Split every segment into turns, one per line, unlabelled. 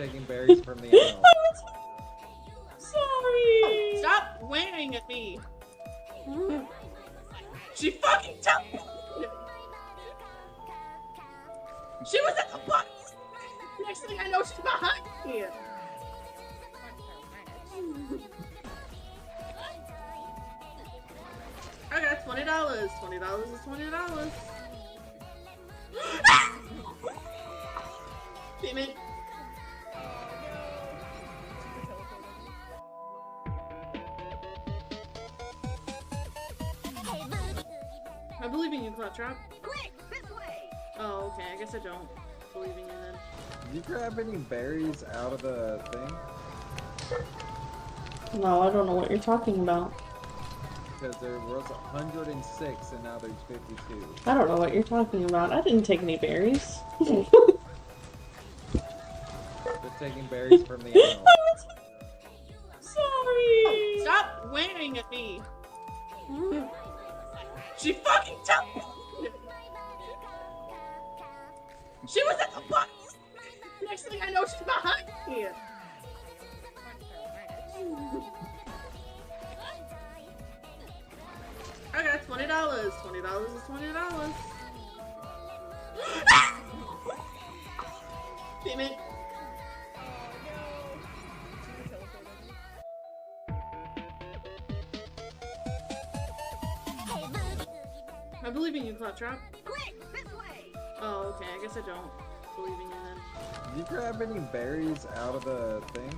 taking berries from the aisle.
Sorry! Stop wearing at me! She fucking took me! She was at the bus! Next thing I know, she's behind me! I got $20. $20 is $20. Payment. I believe in you, Claptrap.
Quick, this way!
Oh, okay. I guess I don't believe in you then.
Did you grab any berries out of the thing?
No, I don't know what you're talking about.
Because there was 106 and now there's 52.
I don't know what you're talking about. I didn't take any berries.
They're taking berries from the aisle.
Sorry! Stop wearing at me! She fucking took me! She was at the bus! Next thing I know, she's behind me! I got $20. $20 is $20. Payment. I believe in you, Claptrap.
Quick, this way!
Oh, okay. I guess I don't believe in you then.
Did you grab any berries out of the thing?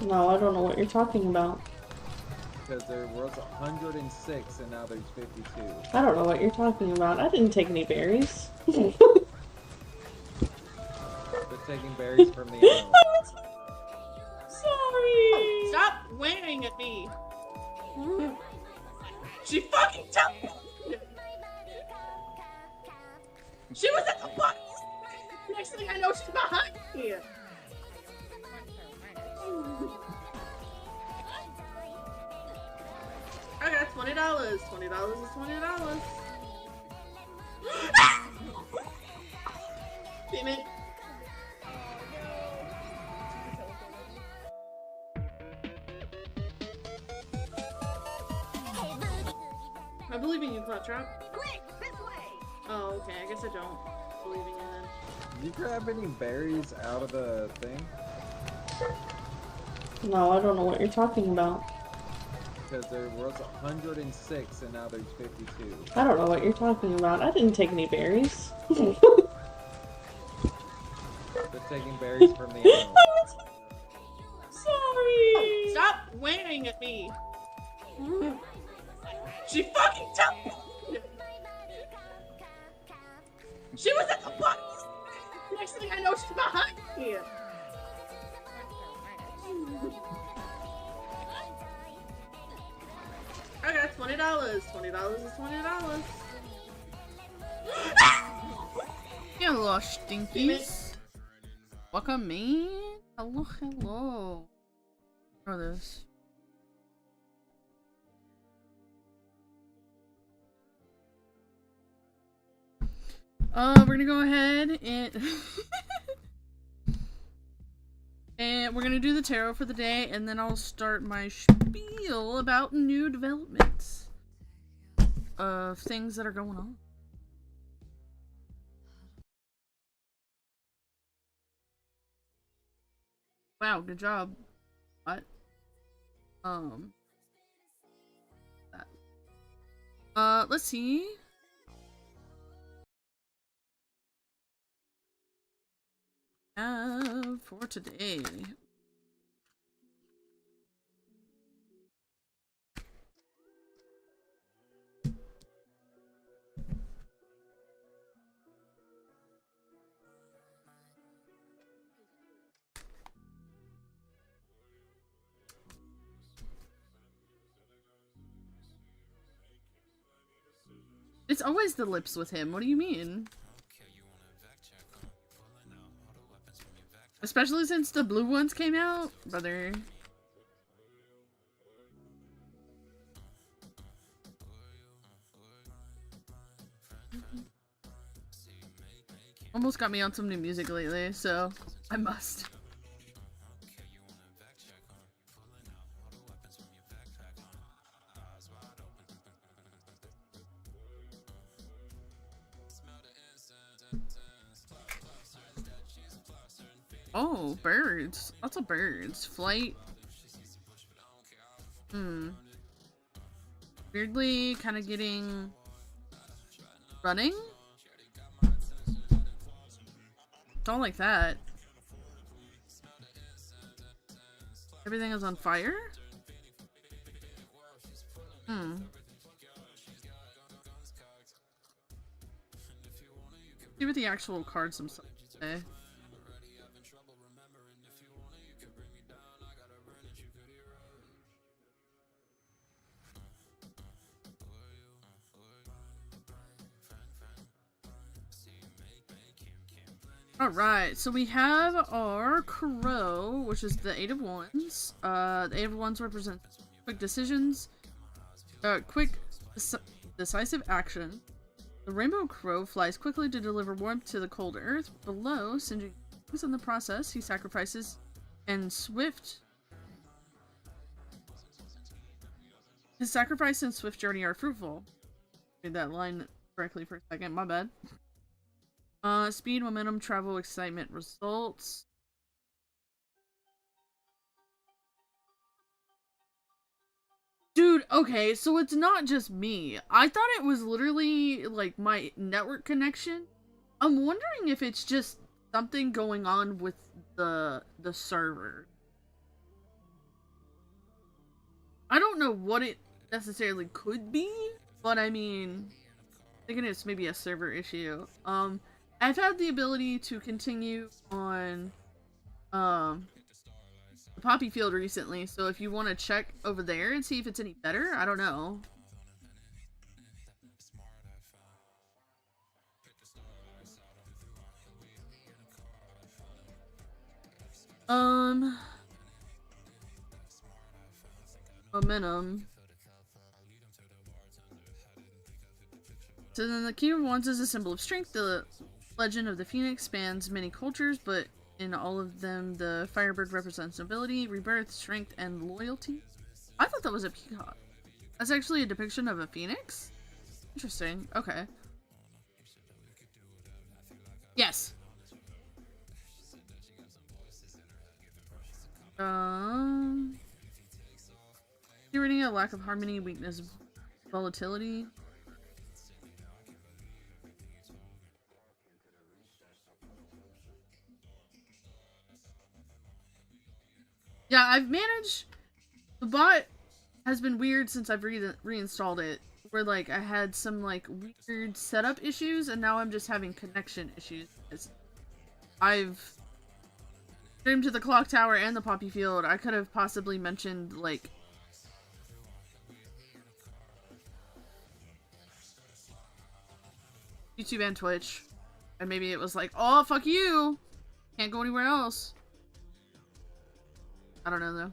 No, I don't know what you're talking about.
Because there was 106 and now there's 52.
I don't know what you're talking about. I didn't take any berries.
They're taking berries from the aisle.
Sorry! Stop wearing at me! She fucking took me! She was at the bus! Next thing I know, she's behind me! I got $20. $20 is $20. Payment. I believe in you, Claptrap.
Quick, this way!
Oh, okay. I guess I don't believe in you then.
Did you grab any berries out of the thing?
No, I don't know what you're talking about.
Because there was 106 and now there's 52.
I don't know what you're talking about. I didn't take any berries.
They're taking berries from the aisle.
Sorry! Stop wearing at me! She fucking took me! She was at the bus! Next thing I know, she's behind me! I got $20. $20 is $20.
Hello, stinkies. Welcome in. Hello, hello. Throw this. We're gonna go ahead and and we're gonna do the tarot for the day, and then I'll start my spiel about new developments of things that are going on. Wow, good job. What? Let's see. For today. It's always the lips with him. What do you mean? Especially since the blue ones came out, brother. Almost got me on some new music lately, so I must. Oh, birds. Lots of birds. Flight. Weirdly, kind of getting... running? Don't like that. Everything is on fire? See what the actual cards themselves say. Alright, so we have our crow, which is the Eight of Wands. The Eight of Wands represents quick decisions, decisive action. The rainbow crow flies quickly to deliver warmth to the cold earth. Below, singeing wings in the process, he sacrifices, and swift. His sacrifice and swift journey are fruitful. Read that line correctly for a second, my bad. Speed, momentum, travel, excitement, results. Dude, okay, so it's not just me. I thought it was literally, like, my network connection. I'm wondering if it's just something going on with the server. I don't know what it necessarily could be, but I mean, I'm thinking it's maybe a server issue. I've had the ability to continue on the poppy field recently, so if you want to check over there and see if it's any better, I don't know. Momentum. So then the King of Wands is a symbol of strength. The legend of the Phoenix spans many cultures, but in all of them, the Firebird represents nobility, rebirth, strength, and loyalty. I thought that was a peacock. That's actually a depiction of a phoenix? Interesting. Okay. Yes. Curating a lack of harmony, weakness, volatility. Yeah, I've managed. The bot has been weird since I've reinstalled it. Where, like, I had some, like, weird setup issues, and now I'm just having connection issues. I've streamed to the clock tower and the poppy field. I could have possibly mentioned, like, YouTube and Twitch. And maybe it was like, oh, fuck you! Can't go anywhere else. I don't know, though.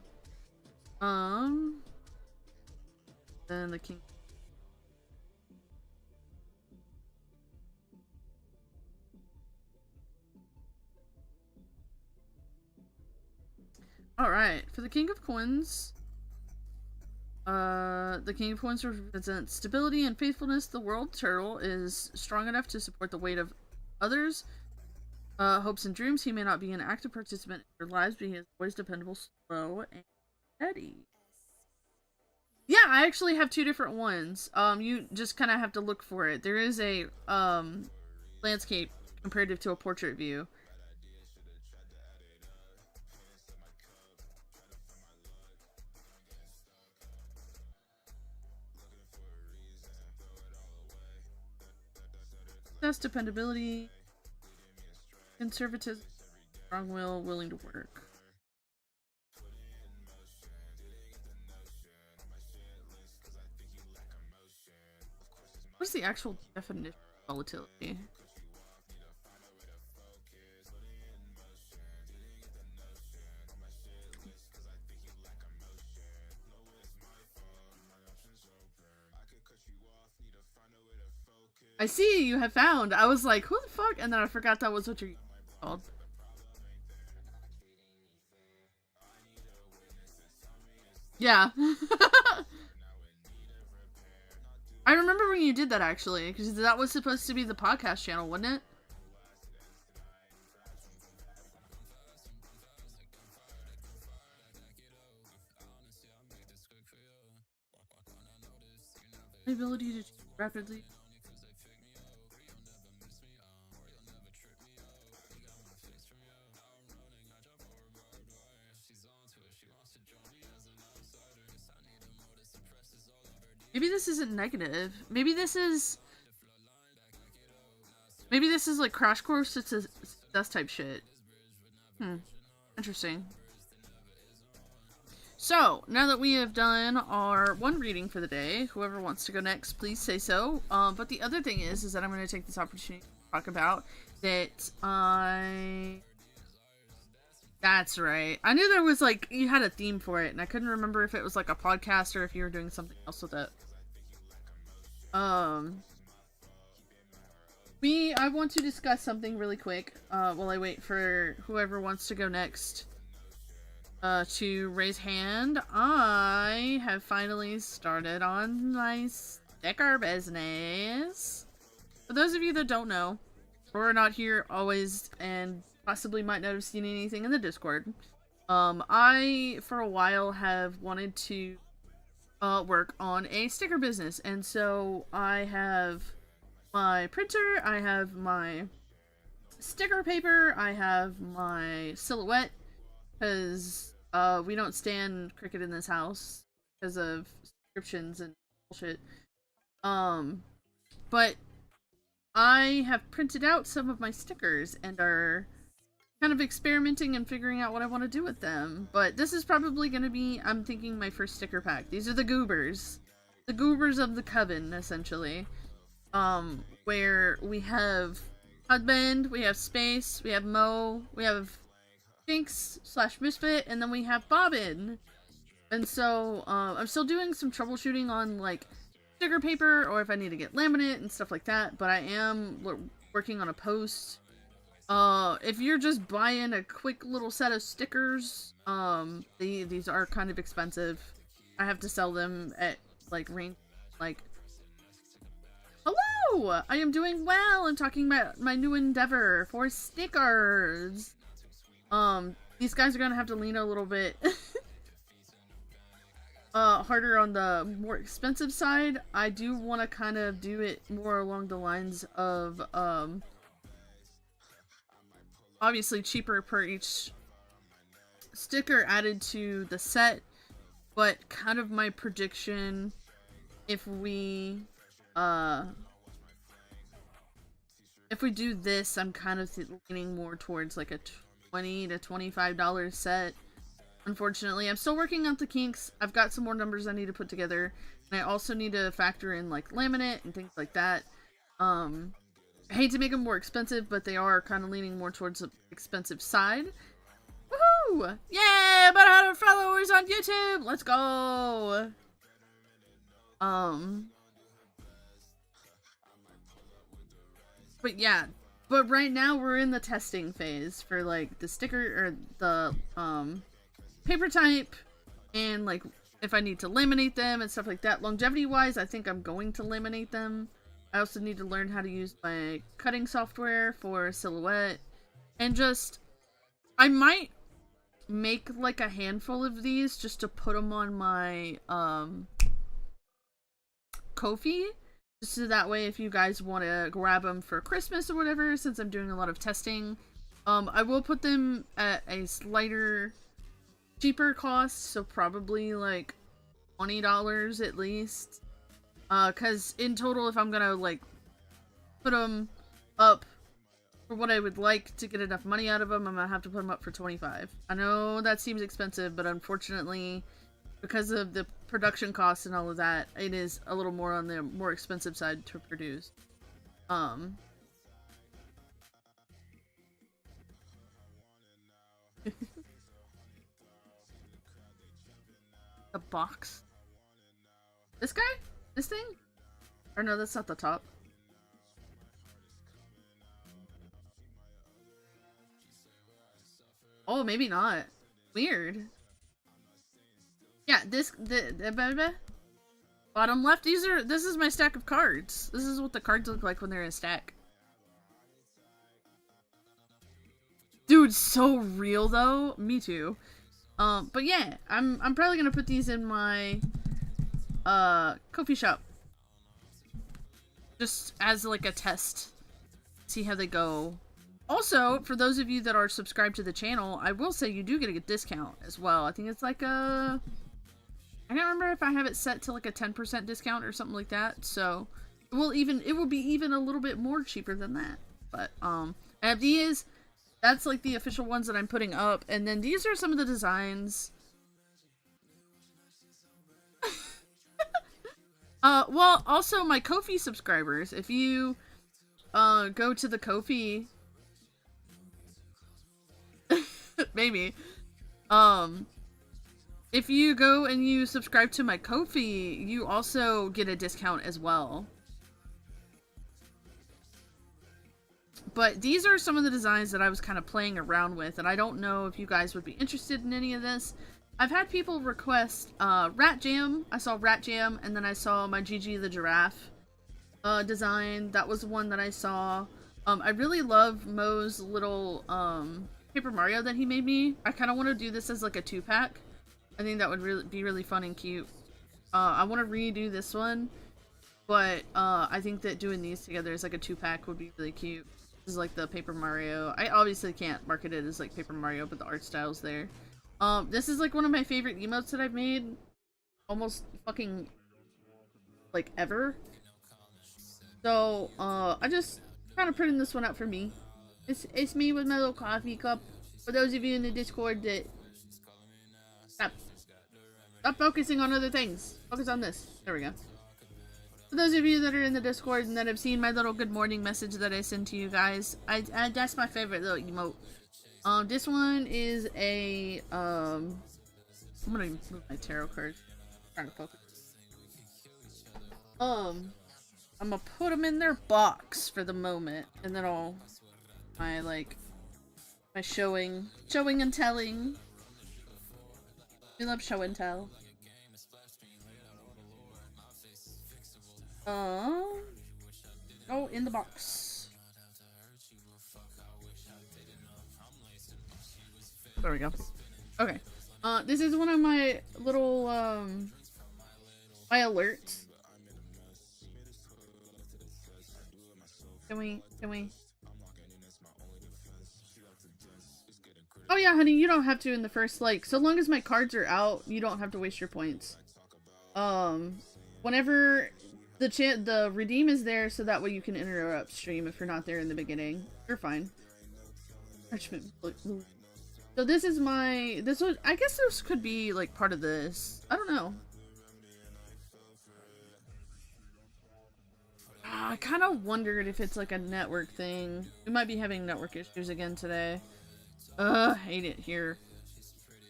Then the king. Alright, for the King of Coins, the King of Coins represents stability and faithfulness. The world turtle is strong enough to support the weight of others. Hopes and dreams. He may not be an active participant in their lives, but he is always dependable, slow, and steady. Yeah, I actually have two different ones. You just kind of have to look for it. There is a, landscape comparative to a portrait view. That's dependability, conservatism, strong will, willing to work. What's the actual definition of volatility? I see you have found. I was like, who the fuck? And then I forgot that was what you're called. Yeah. I remember when you did that, actually, because that was supposed to be the podcast channel, wasn't it? The ability to rapidly... Maybe this isn't negative. Maybe this is like Crash Course to Success type shit. Interesting. So, now that we have done our one reading for the day, whoever wants to go next, please say so. But the other thing is that I'm going to take this opportunity to talk about that That's right. I knew there was, like, you had a theme for it, and I couldn't remember if it was, like, a podcast or if you were doing something else with it. I want to discuss something really quick, while I wait for whoever wants to go next. To raise hand. I have finally started on my sticker business. For those of you that don't know, or are not here always and possibly might not have seen anything in the Discord, I, for a while, have wanted to work on a sticker business, and so I have my printer, I have my sticker paper, I have my silhouette, because we don't stand cricket in this house because of subscriptions and bullshit. But I have printed out some of my stickers and are kind of experimenting and figuring out what I want to do with them. But this is probably going to be, I'm thinking, my first sticker pack. These are the goobers. The goobers of the coven, essentially. Where we have Husband, we have Space, we have Mo, we have Jinx/Misfit, and then we have Bobbin. And so, I'm still doing some troubleshooting on, like, sticker paper, or if I need to get laminate and stuff like that, but I am working on a post. If you're just buying a quick little set of stickers, these are kind of expensive. I have to sell them at, like, hello! I am doing well and talking about my new endeavor for stickers. These guys are gonna have to lean a little bit harder on the more expensive side. I do want to kind of do it more along the lines of, obviously cheaper per each sticker added to the set, but kind of my prediction, if we do this, I'm kind of leaning more towards like a $20 to $25 set. Unfortunately, I'm still working on the kinks. I've got some more numbers I need to put together, and I also need to factor in like laminate and things like that. I hate to make them more expensive, but they are kind of leaning more towards the expensive side. Woohoo! Yeah, about 100 followers on YouTube. Let's go. But yeah. But right now we're in the testing phase for like the sticker or the paper type, and like if I need to laminate them and stuff like that. Longevity wise, I think I'm going to laminate them. I also need to learn how to use my cutting software for silhouette, and just I might make like a handful of these just to put them on my Ko-fi. So that way, if you guys want to grab them for Christmas or whatever, since I'm doing a lot of testing, I will put them at a slighter, cheaper cost, so probably like $20 at least. Cause in total, if I'm gonna like put them up for what I would like to get enough money out of them, I'm gonna have to put them up for $25. I know that seems expensive, but unfortunately, because of the production costs and all of that, it is a little more on the more expensive side to produce. The box? This guy? This thing? Or no, that's not the top. Oh, maybe not. Weird. Yeah, the bottom left, this is my stack of cards. This is what the cards look like when they're in a stack. Dude, so real though. Me too. But yeah, I'm probably gonna put these in my coffee shop. Just as like a test. See how they go. Also, for those of you that are subscribed to the channel, I will say you do get a discount as well. I think it's like a... I can't remember if I have it set to like a 10% discount or something like that. So, it will be even a little bit more cheaper than that. But, I have these. That's like the official ones that I'm putting up. And then these are some of the designs. Well, also my Ko-fi subscribers, if you, go to the Ko-fi, maybe, if you go and you subscribe to my Ko-fi, you also get a discount as well. But these are some of the designs that I was kind of playing around with, and I don't know if you guys would be interested in any of this. I've had people request Rat Jam. I saw Rat Jam, and then I saw my Gigi the Giraffe design. That was one that I saw. I really love Mo's little Paper Mario that he made me. I kind of want to do this as like a 2-pack. I think that would be really fun and cute. I want to redo this one, but I think that doing these together as like a 2-pack would be really cute. This is like the Paper Mario. I obviously can't market it as like Paper Mario, but the art style's there. This is like one of my favorite emotes that I've made almost fucking like ever. So I just kind of printing this one out for me. It's me with my little coffee cup. For those of you in the Discord that stop focusing on other things. Focus on this. There we go. For those of you that are in the Discord and that have seen my little good morning message that I send to you guys, that's my favorite little emote. This one is a, I'm gonna move my tarot cards. I'm trying to focus. I'm gonna put them in their box for the moment, and then I'll, my showing and telling. We love show and tell. Oh, in the box. There we go. Okay. This is one of my little, my alerts. Can we? Oh yeah, honey, you don't have to in the first, like, so long as my cards are out, you don't have to waste your points. Whenever the redeem is there, so that way you can interrupt stream if you're not there in the beginning. You're fine. So this is my, I guess this could be, like, part of this. I don't know. I kind of wondered if it's, like, a network thing. We might be having network issues again today. Hate it here.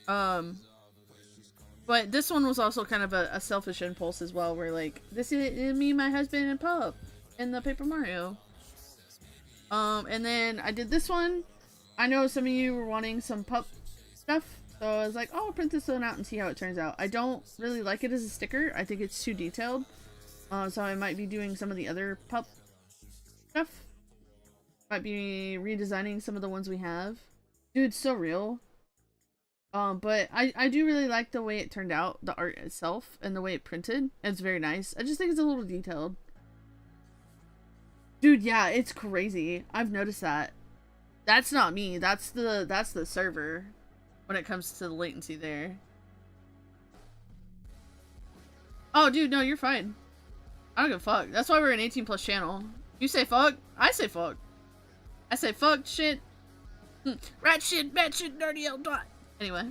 But this one was also kind of a selfish impulse as well, where, like, this is me, my husband, and Pup in the Paper Mario. And then I did this one. I know some of you were wanting some Pup stuff, so I was like, oh, I'll print this one out and see how it turns out. I don't really like it as a sticker. I think it's too detailed. So I might be doing some of the other Pup stuff. Might be redesigning some of the ones we have. Dude, so real. But I do really like the way it turned out, the art itself, and the way it printed. It's very nice. I just think it's a little detailed. Dude, yeah, it's crazy. I've noticed that. That's not me. That's the server when it comes to the latency there. Oh, dude, no, you're fine. I don't give a fuck. That's why we're an 18+ channel. You say fuck, I say fuck. I say fuck, shit. Rat shit, bat shit, dirty old dot. Anyway.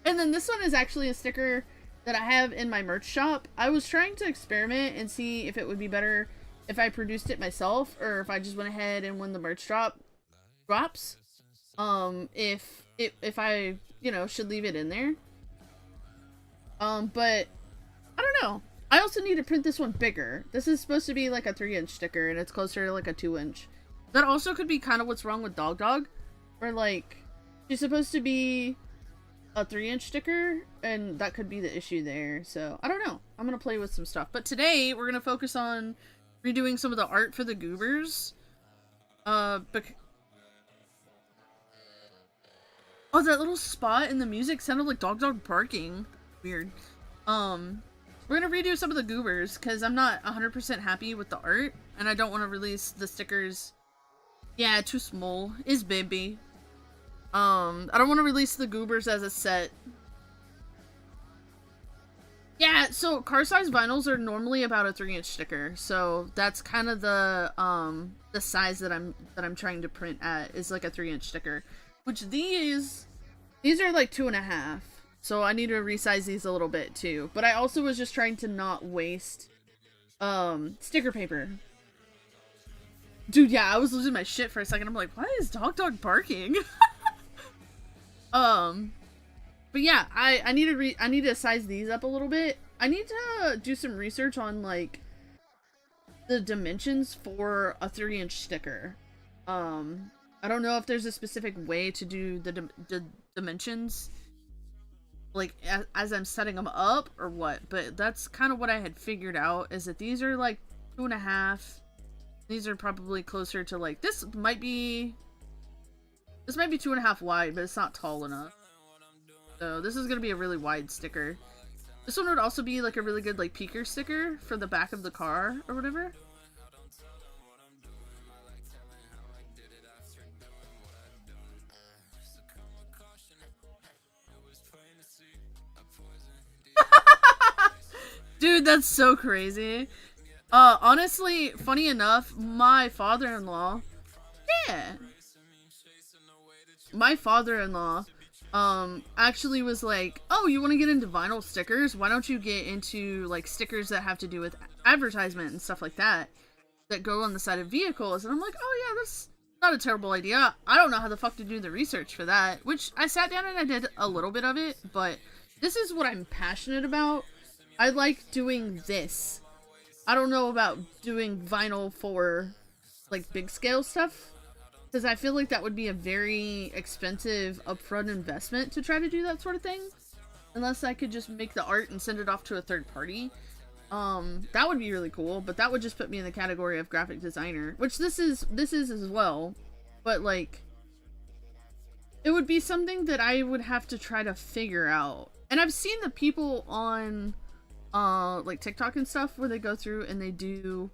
And then this one is actually a sticker that I have in my merch shop. I was trying to experiment and see if it would be better if I produced it myself or if I just went ahead and when the merch drops, if I, you know, should leave it in there. But I don't know. I also need to print this one bigger. This is supposed to be like a 3-inch sticker and it's closer to like a 2-inch. That also could be kind of what's wrong with Dog Dog. Where like, she's supposed to be a 3-inch sticker, and that could be the issue there. So I don't know. I'm gonna play with some stuff. But today we're gonna focus on redoing some of the art for the goobers. Oh, that little spot in the music sounded like dog barking. Weird. We're gonna redo some of the goobers because I'm not 100% happy with the art, and I don't want to release the stickers. Yeah, too small. Is baby. I don't want to release the goobers as a set. Yeah, so car size vinyls are normally about a 3-inch sticker, so that's kind of the size that I'm trying to print at, is like a 3-inch sticker. Which these are like 2.5. So I need to resize these a little bit too. But I also was just trying to not waste sticker paper. Dude, yeah, I was losing my shit for a second. I'm like, why is dog barking? But yeah, I need to size these up a little bit. I need to do some research on like the dimensions for a 3-inch sticker. I don't know if there's a specific way to do the dimensions, like as I'm setting them up or what, but that's kind of what I had figured out, is that these are like 2.5. These are probably closer to like, this might be 2.5 wide, but it's not tall enough. So this is gonna be a really wide sticker. This one would also be like a really good like peeker sticker for the back of the car or whatever. Dude, that's so crazy. Honestly, funny enough, my father-in-law, actually was like, oh, you want to get into vinyl stickers? Why don't you get into like stickers that have to do with advertisement and stuff like that go on the side of vehicles? And I'm like, oh yeah, that's not a terrible idea. I don't know how the fuck to do the research for that, which I sat down and I did a little bit of it, but this is what I'm passionate about. I like doing this. I don't know about doing vinyl for like big scale stuff, because I feel like that would be a very expensive upfront investment to try to do that sort of thing. Unless I could just make the art and send it off to a third party. That would be really cool, but that would just put me in the category of graphic designer, which this is as well. But like, it would be something that I would have to try to figure out. And I've seen the people on like TikTok and stuff where they go through and they do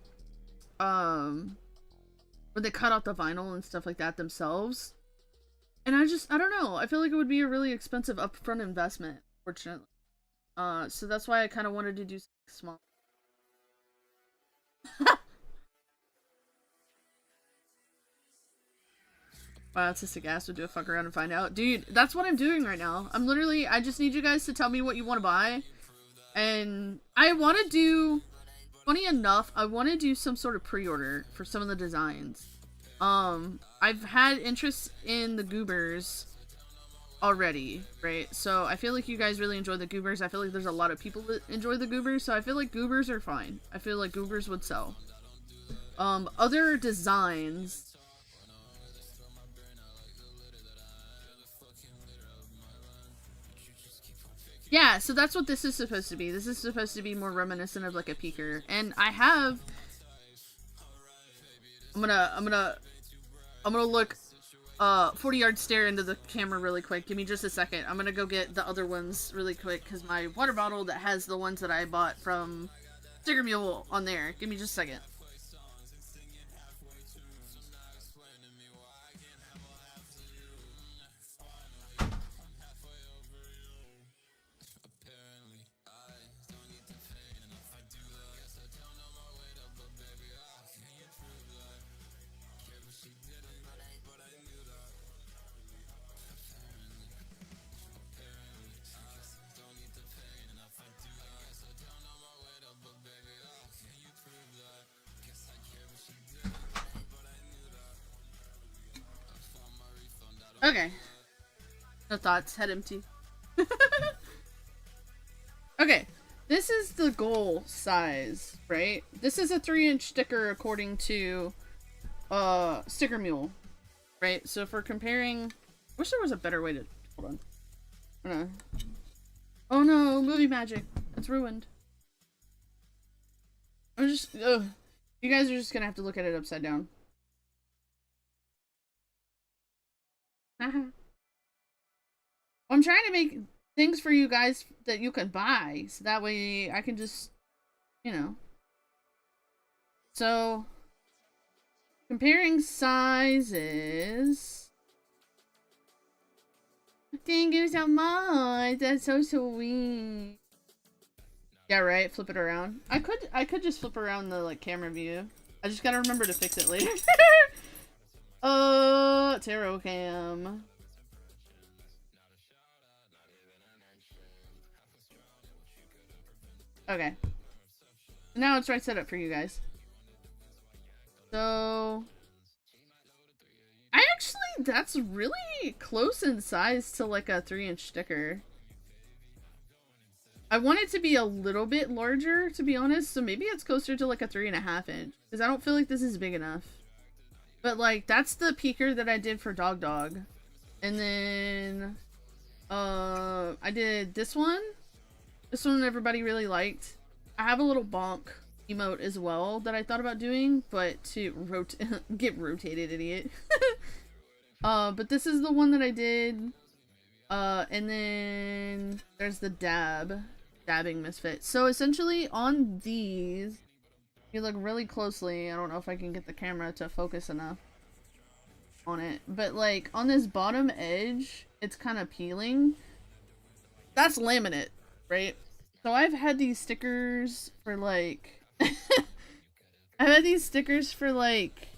where they cut out the vinyl and stuff like that themselves. And I don't know. I feel like it would be a really expensive upfront investment, fortunately. So that's why I kind of wanted to do something small. Wow, Autistic Ass would do a fuck around and find out. Dude, that's what I'm doing right now. I just need you guys to tell me what you want to buy. And I want to do, funny enough, I want to do some sort of pre-order for some of the designs. I've had interest in the goobers already, right? So I feel like you guys really enjoy the goobers. I feel like there's a lot of people that enjoy the goobers, so I feel like goobers are fine. I feel like goobers would sell. Other designs, yeah, so that's what this is supposed to be. This is supposed to be more reminiscent of like a peeker. And I have, I'm gonna look 40-yard stare into the camera really quick. Give me just a second. I'm gonna go get the other ones really quick because my water bottle that has the ones that I bought from Sticker Mule on there. Give me just a second. Okay. No thoughts. Head empty. Okay. This is the goal size, right? This is a 3-inch sticker according to Sticker Mule. Right? So if we're comparing Wish there was a better way to... Hold on. Oh no, movie magic. It's ruined. I'm just... Ugh. You guys are just gonna have to look at it upside down. I'm trying to make things for you guys that you can buy, so that way I can just, you know. So, comparing sizes. Thank you so much. That's so sweet. Yeah, right. Flip it around. I could just flip around the like camera view. I just gotta remember to fix it later. Tarot cam. Okay. Now it's right set up for you guys. So that's really close in size to like a 3-inch sticker. I want it to be a little bit larger, to be honest, so maybe it's closer to like a 3.5 inch, because I don't feel like this is big enough. But like, that's the peeker that I did for Dog Dog. And then I did this one. This one everybody really liked. I have a little bonk emote as well that I thought about doing, but to get rotated, idiot. But this is the one that I did. And then there's the dabbing misfit. So essentially on these, if you look really closely, I don't know if I can get the camera to focus enough on it, but like on this bottom edge, it's kind of peeling. That's laminate, right? So I've had these stickers for like I've had these stickers for like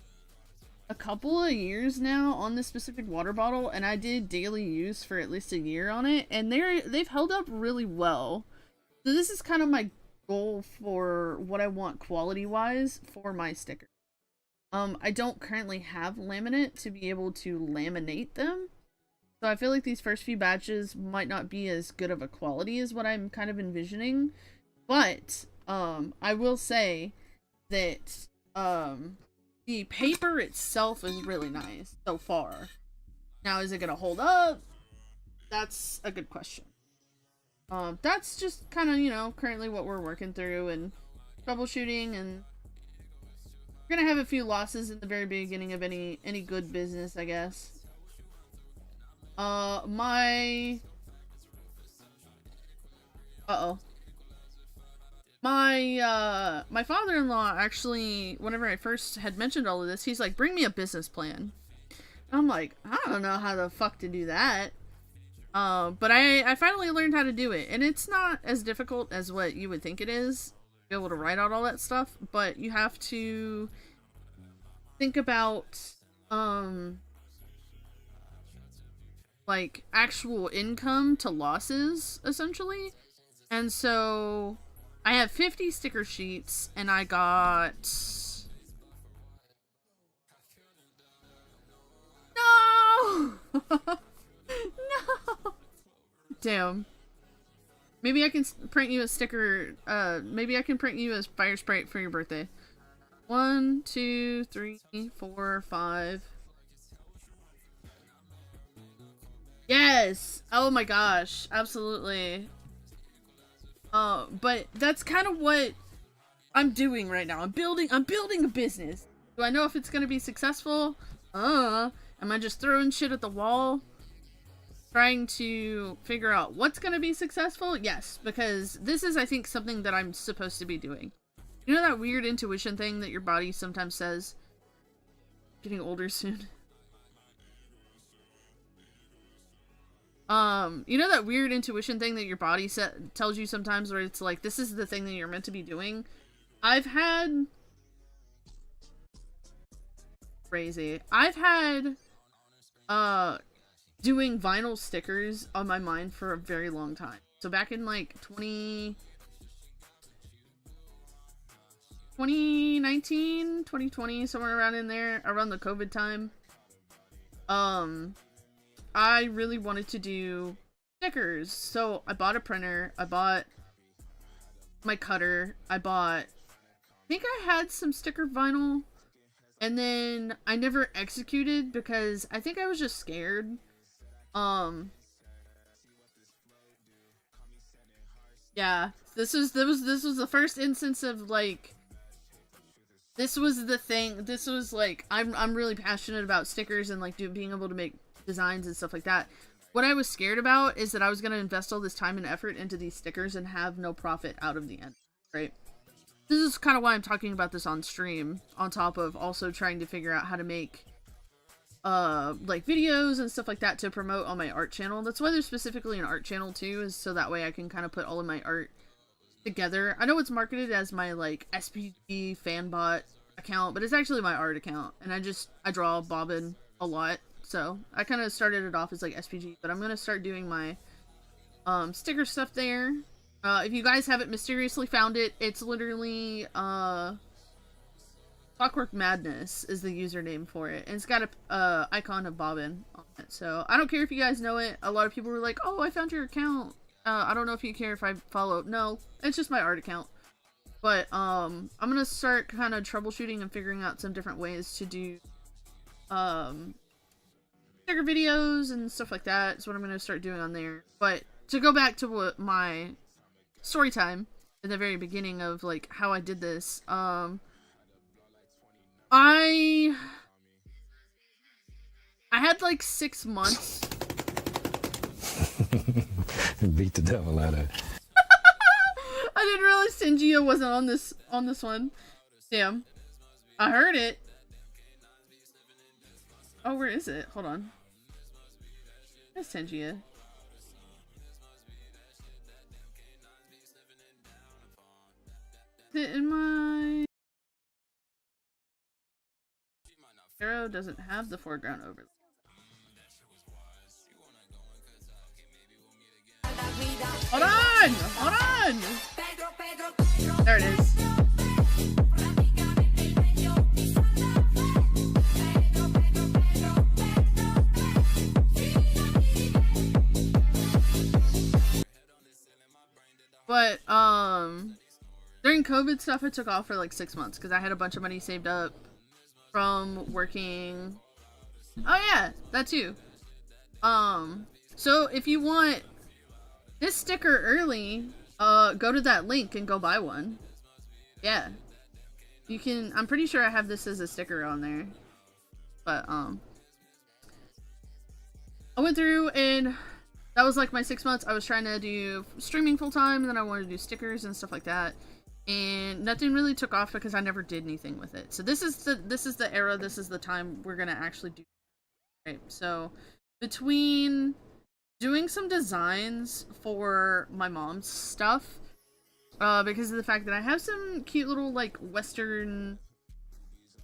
a couple of years now on this specific water bottle, and I did daily use for at least a year on it, and they've held up really well. So this is kind of my goal for what I want quality wise for my sticker. I don't currently have laminate to be able to laminate them, so I feel like these first few batches might not be as good of a quality as what I'm kind of envisioning, but I will say that the paper itself is really nice so far. Now, is it gonna hold up? That's a good question. That's just kind of, you know, currently what we're working through and troubleshooting, and we're gonna have a few losses in the very beginning of any good business, I guess. My father-in-law actually, whenever I first had mentioned all of this, he's like, bring me a business plan. I'm like, I don't know how the fuck to do that. But I finally learned how to do it, and it's not as difficult as what you would think it is, to be able to write out all that stuff, but you have to think about, like, actual income to losses, essentially. And so I have 50 sticker sheets, and I got... No! No! Damn. Maybe I can print you a sticker, maybe I can print you a fire sprite for your birthday. 1, 2, 3, 4, 5. Yes! Oh my gosh, absolutely. But that's kind of what I'm doing right now. I'm building a business. Do I know if it's gonna be successful? Am I just throwing shit at the wall? Trying to figure out what's gonna be successful? Yes, because this is, I think, something that I'm supposed to be doing. You know that weird intuition thing that your body sometimes says? Getting older soon. You know that weird intuition thing that your body tells you sometimes, where it's like, this is the thing that you're meant to be doing? I've had doing vinyl stickers on my mind for a very long time. So back in like 2019, 2020, somewhere around in there, around the COVID time, I really wanted to do stickers. So I bought a printer, I bought my cutter, I think I had some sticker vinyl, and then I never executed because I think I was just scared. Um, yeah, this was the first instance of like, this was the thing. This was like, I'm really passionate about stickers and like being able to make designs and stuff like that. What I was scared about is that I was gonna invest all this time and effort into these stickers and have no profit out of the end, right? This is kind of why I'm talking about this on stream, on top of also trying to figure out how to make like videos and stuff like that to promote on my art channel. That's why there's specifically an art channel too, is so that way I can kind of put all of my art together. I know it's marketed as my like SPG fanbot account, but it's actually my art account, and I draw bobbin a lot, so I kind of started it off as like SPG, but I'm gonna start doing my sticker stuff there. If you guys haven't mysteriously found it, it's literally Clockwork Madness is the username for it, and it's got a icon of bobbin on it. So I don't care if you guys know it. A lot of people were like, "Oh, I found your account. I don't know if you care if I follow." No, it's just my art account. But I'm gonna start kind of troubleshooting and figuring out some different ways to do sticker videos and stuff like that. Is what I'm gonna start doing on there. But to go back to what my story time at the very beginning of like how I did this, I had like 6 months.
Beat the devil out of it.
I didn't realize Singia wasn't on this one. Damn. I heard it. Oh, where is it? Hold on. Where's Singia? Is it in my... Arrow doesn't have the foreground overlay. Hold on! Hold on! There it is. But, during COVID stuff, I took off for like 6 months because I had a bunch of money saved up from working. Oh yeah, that too. So if you want this sticker early, go to that link and go buy one. Yeah. You can, I'm pretty sure I have this as a sticker on there. But, I went through and that was like my 6 months. I was trying to do streaming full time, and then I wanted to do stickers and stuff like that. And nothing really took off because I never did anything with it. So this is the era, this is the time we're gonna actually do. Right. So between doing some designs for my mom's stuff, because of the fact that I have some cute little like Western,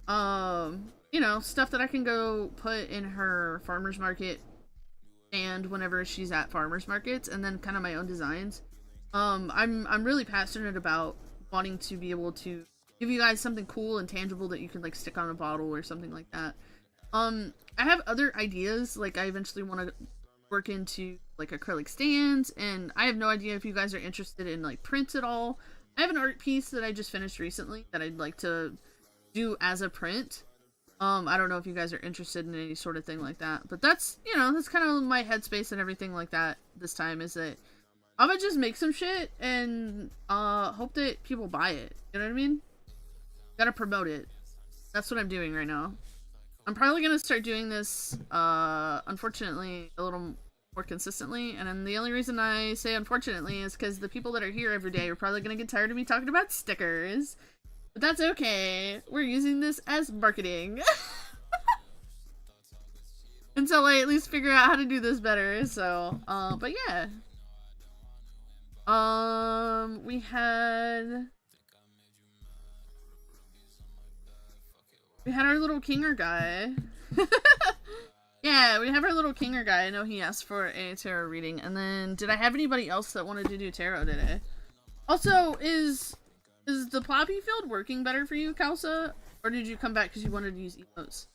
you know, stuff that I can go put in her farmer's market and whenever she's at farmers markets, and then kind of my own designs. I'm really passionate about wanting to be able to give you guys something cool and tangible that you can like stick on a bottle or something like that. I have other ideas, like I eventually want to work into like acrylic stands, and I have no idea if you guys are interested in like prints at all. I have an art piece that I just finished recently that I'd like to do as a print. I don't know if you guys are interested in any sort of thing like that, but that's, you know, that's kind of my headspace and everything like that this time, is that I'm gonna just make some shit and hope that people buy it. You know what I mean? Gotta promote it. That's what I'm doing right now. I'm probably gonna start doing this, unfortunately, a little more consistently, and then the only reason I say unfortunately is because the people that are here every day are probably gonna get tired of me talking about stickers. But that's okay. We're using this as marketing. Until I at least figure out how to do this better, so, but yeah. We had our little Kinger guy. Yeah, we have our little Kinger guy. I know he asked for a tarot reading. And then, did I have anybody else that wanted to do tarot today? Also, is the poppy field working better for you, Kalsa? Or did you come back because you wanted to use emotes?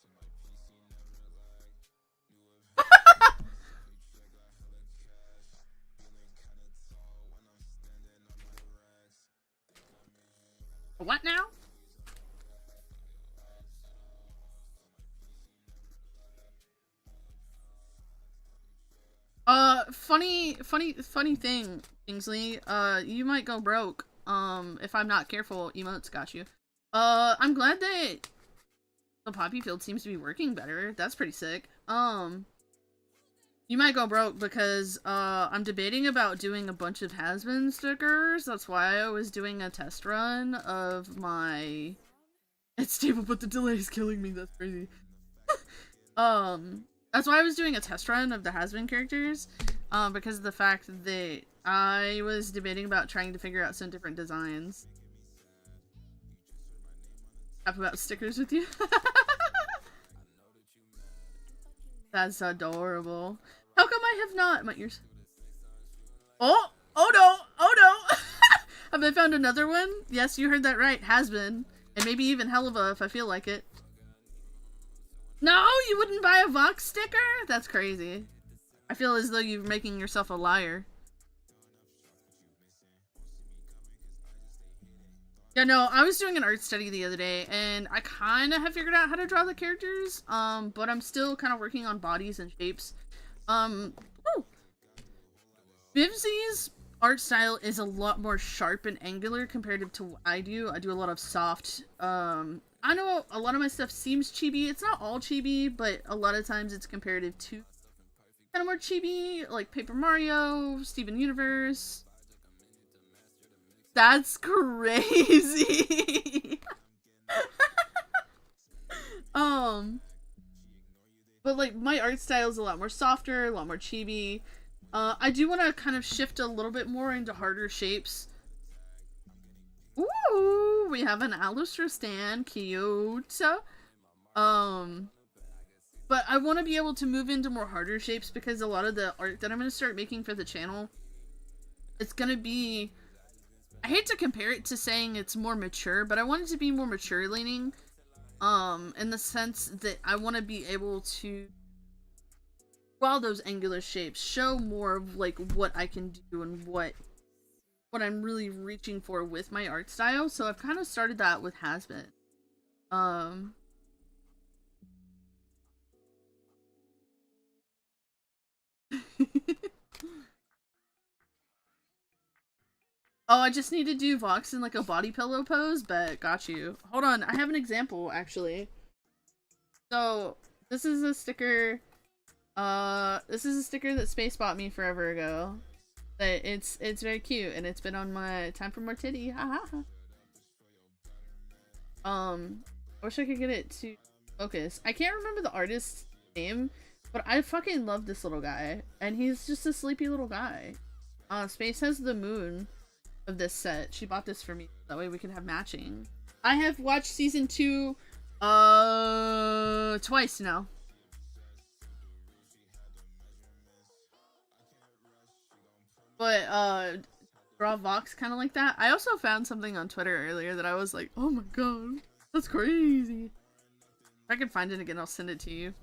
What now? funny thing, Kingsley. You might go broke. If I'm not careful, emotes got you. I'm glad that the poppy field seems to be working better. That's pretty sick. You might go broke because, I'm debating about doing a bunch of has-been stickers. That's why I was doing a test run of my... It's stable, but the delay is killing me. That's crazy. That's why I was doing a test run of the has-been characters, because of the fact that I was debating about trying to figure out some different designs. Talk about stickers with you. That's adorable. How come I have not? My ears. Oh no! Oh no! Have I found another one? Yes, you heard that right. Has been. And maybe even Helluva if I feel like it. No, you wouldn't buy a Vox sticker? That's crazy. I feel as though you're making yourself a liar. Yeah, no, I was doing an art study the other day, and I kind of have figured out how to draw the characters, but I'm still kind of working on bodies and shapes. Bivsy's art style is a lot more sharp and angular compared to what I do. I do a lot of soft, I know a lot of my stuff seems chibi. It's not all chibi, but a lot of times it's comparative to kind of more chibi, like Paper Mario, Steven Universe. That's crazy. But like my art style is a lot more softer, a lot more chibi. I do want to kind of shift a little bit more into harder shapes. Ooh, we have an Alustra stand, cute. But I want to be able to move into more harder shapes because a lot of the art that I'm going to start making for the channel, it's going to be, I hate to compare it to saying it's more mature, but I want it to be more mature leaning, in the sense that I want to be able to, while those angular shapes, show more of like what I can do and what I'm really reaching for with my art style. So I've kind of started that with Has-Been. Oh, I just need to do Vox in like a body pillow pose, but got you. Hold on, I have an example actually. So this is a sticker. This is a sticker that Space bought me forever ago. But it's very cute and it's been on my time for more titty. Haha. I wish I could get it to focus. I can't remember the artist's name, but I fucking love this little guy, and he's just a sleepy little guy. Space has the moon of this set. She bought this for me, that way we can have matching. I have watched season 2 twice now. But draw Vox kind of like that. I also found something on Twitter earlier that I was like, oh my god, that's crazy. If I can find it again, I'll send it to you.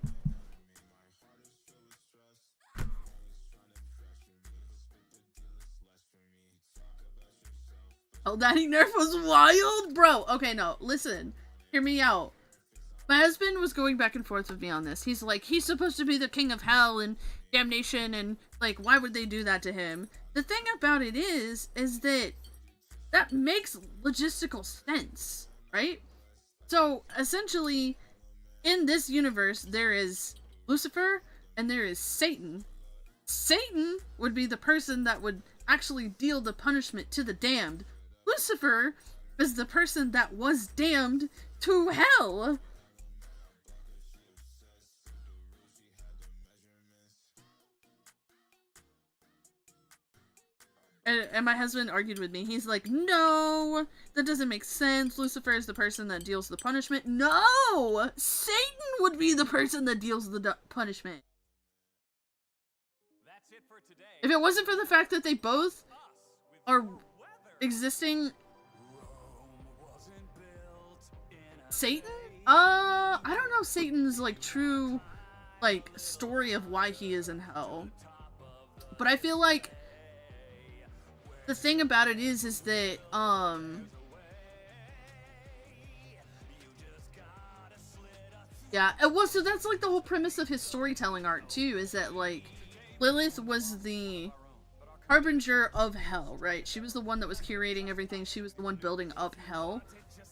Oh, Daddy Nerf was wild? Bro, okay, no, listen. Hear me out. My husband was going back and forth with me on this. He's like, he's supposed to be the king of hell and damnation, and, like, why would they do that to him? The thing about it is that makes logistical sense, right? So, essentially, in this universe, there is Lucifer, and there is Satan. Satan would be the person that would actually deal the punishment to the damned. Lucifer is the person that was damned to hell. And my husband argued with me. He's like, no, that doesn't make sense. Lucifer is the person that deals the punishment. No! Satan would be the person that deals the punishment.
That's it for today.
If it wasn't for the fact that they both are existing... Satan? I don't know Satan's, like, true, like, story of why he is in hell. But I feel like the thing about it is that, yeah, well, so that's, like, the whole premise of his storytelling art, too, is that, like, Lilith was the harbinger of hell, right? She was the one that was curating everything. She was the one building up hell.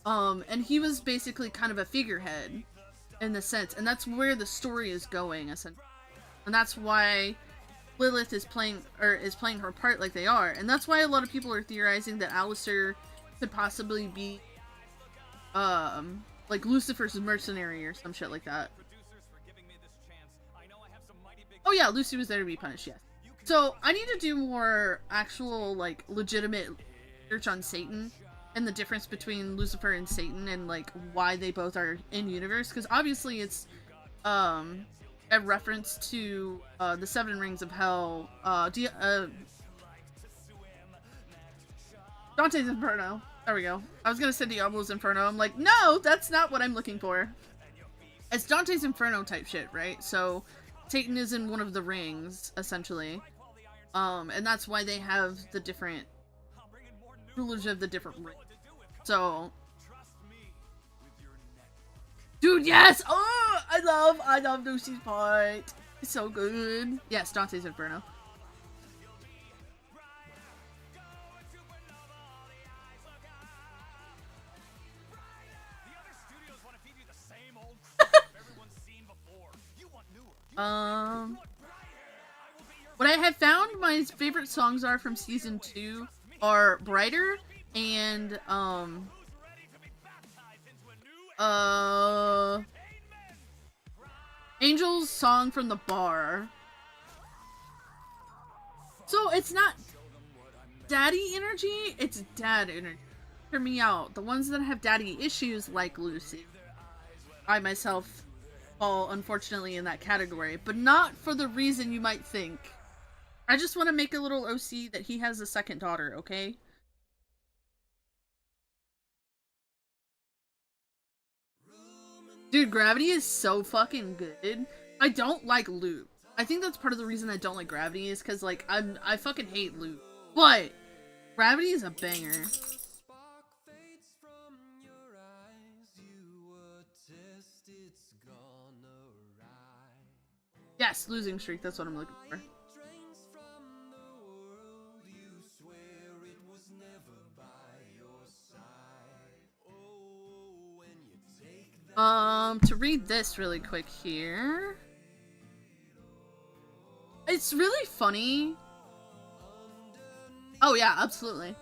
And he was basically kind of a figurehead in the sense, and that's where the story is going, essentially. And that's why Lilith is playing her part like they are. And that's why a lot of people are theorizing that Alistair could possibly be like Lucifer's mercenary or some shit like that. Oh yeah, Lucy was there to be punished, yes. So I need to do more actual, like, legitimate research on Satan and the difference between Lucifer and Satan and, like, why they both are in universe, because obviously it's a reference to the Seven Rings of Hell, Dante's Inferno. There we go. I was gonna say Diablo's Inferno. I'm like, no, that's not what I'm looking for. It's Dante's Inferno type shit, right? So Satan is in one of the rings, essentially. And that's why they have the different rulers of the different rings. So, dude, yes! Oh, I love Lucy's part. It's so good. Yes, Dante's Inferno. What I have found my favorite songs are from season 2 are Brighter and Angel's Song from the Bar. So it's not daddy energy, it's dad energy. Hear me out. The ones that have daddy issues, like Lucy, I myself fall unfortunately in that category, but not for the reason you might think. I just want to make a little OC that he has a second daughter, okay? Dude, Gravity is so fucking good. I don't like Loop. I think that's part of the reason I don't like Gravity is because, like, I fucking hate Loop. But Gravity is a banger. Yes, Losing Streak, that's what I'm looking for. To read this really quick here. It's really funny. Oh yeah, absolutely.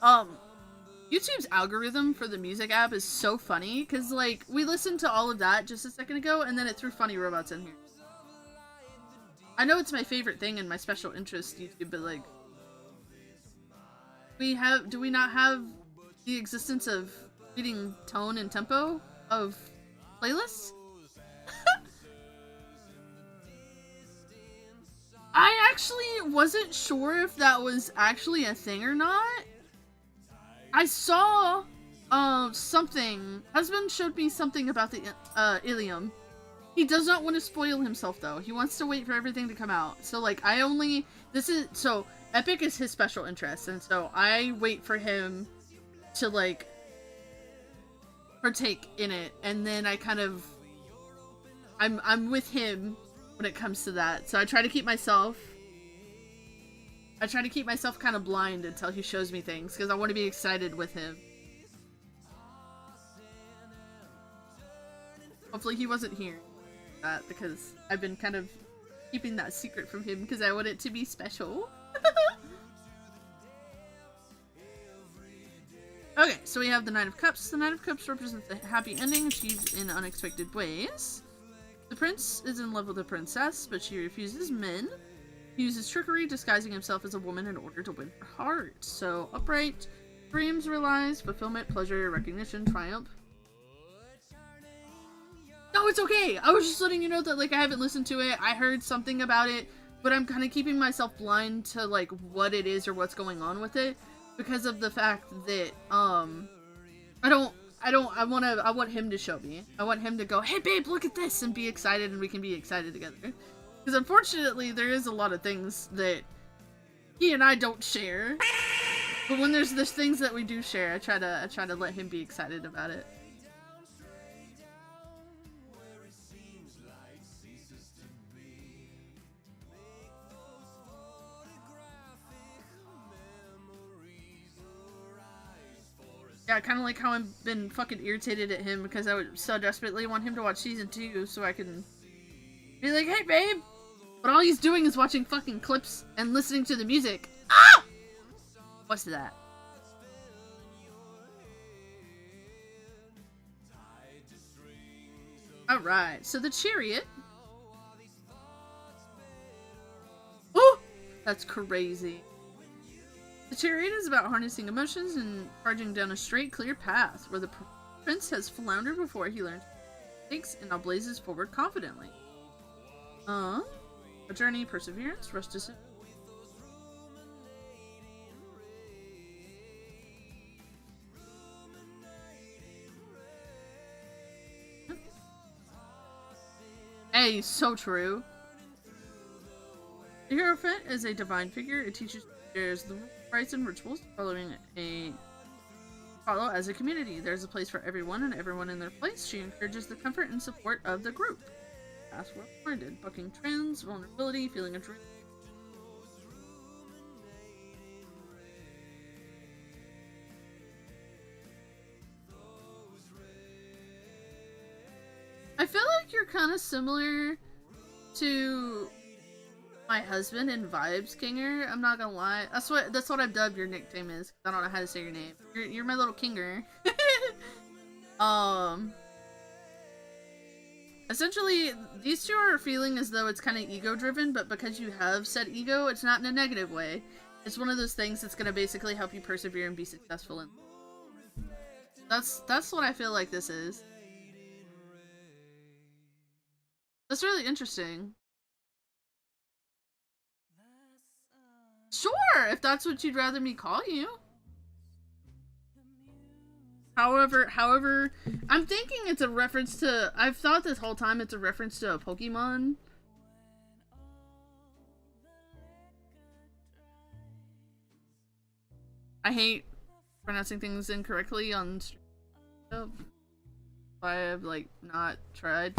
YouTube's algorithm for the music app is so funny, because, like, we listened to all of that just a second ago, and then it threw Funny Robots in here. I know it's my favorite thing and my special interest YouTube, but, like, do we not have the existence of reading tone and tempo of playlists? I actually wasn't sure if that was actually a thing or not. I saw something. Husband showed me something about the Ilium. He does not want to spoil himself though. He wants to wait for everything to come out. So, like, so Epic is his special interest, and so I wait for him to, like, partake in it, and then I kind of I'm with him when it comes to that. So I try to keep myself kind of blind until he shows me things, because I want to be excited with him. Hopefully he wasn't hearing that, because I've been kind of keeping that secret from him because I want it to be special. Okay, so we have the Knight of Cups. The Knight of Cups represents the happy ending achieved in unexpected ways. The prince is in love with the princess, but she refuses men. He uses trickery, disguising himself as a woman in order to win her heart. So, upright, dreams, realize, fulfillment, pleasure, recognition, triumph. No, it's okay! I was just letting you know that, like, I haven't listened to it. I heard something about it, but I'm kind of keeping myself blind to, like, what it is or what's going on with it, because of the fact that, I want him to show me. I want him to go, hey babe, look at this, and be excited, and we can be excited together. Because unfortunately, there is a lot of things that he and I don't share. But when there's things that we do share, I try to let him be excited about it. Yeah, kind of like how I've been fucking irritated at him because I would so desperately want him to watch season 2 so I can be like, hey babe! But all he's doing is watching fucking clips and listening to the music. Ah! What's that? Alright, so the chariot. Oh! That's crazy. The chariot is about harnessing emotions and charging down a straight, clear path where the prince has floundered before he learns mistakes and now blazes forward confidently. A journey, perseverance, rush to... Hey, so true. The Hierophant is a divine figure. It teaches there's the rites and rituals follow as a community. There's a place for everyone and everyone in their place. She encourages the comfort and support of the group. That's what I did. Bucking trends, vulnerability, feeling adrenaline. I feel like you're kind of similar to my husband in Vibes Kinger. I'm not gonna lie. That's what I've dubbed your nickname is. I don't know how to say your name. You're my little Kinger. Essentially, these two are feeling as though it's kind of ego-driven, but because you have said ego, it's not in a negative way. It's one of those things that's gonna basically help you persevere and be successful in. That's what I feel like this is. That's really interesting. Sure, if that's what you'd rather me call you. However, I'm thinking it's a reference to... I've thought this whole time it's a reference to a Pokemon. I hate pronouncing things incorrectly on stream. I have, like, not tried.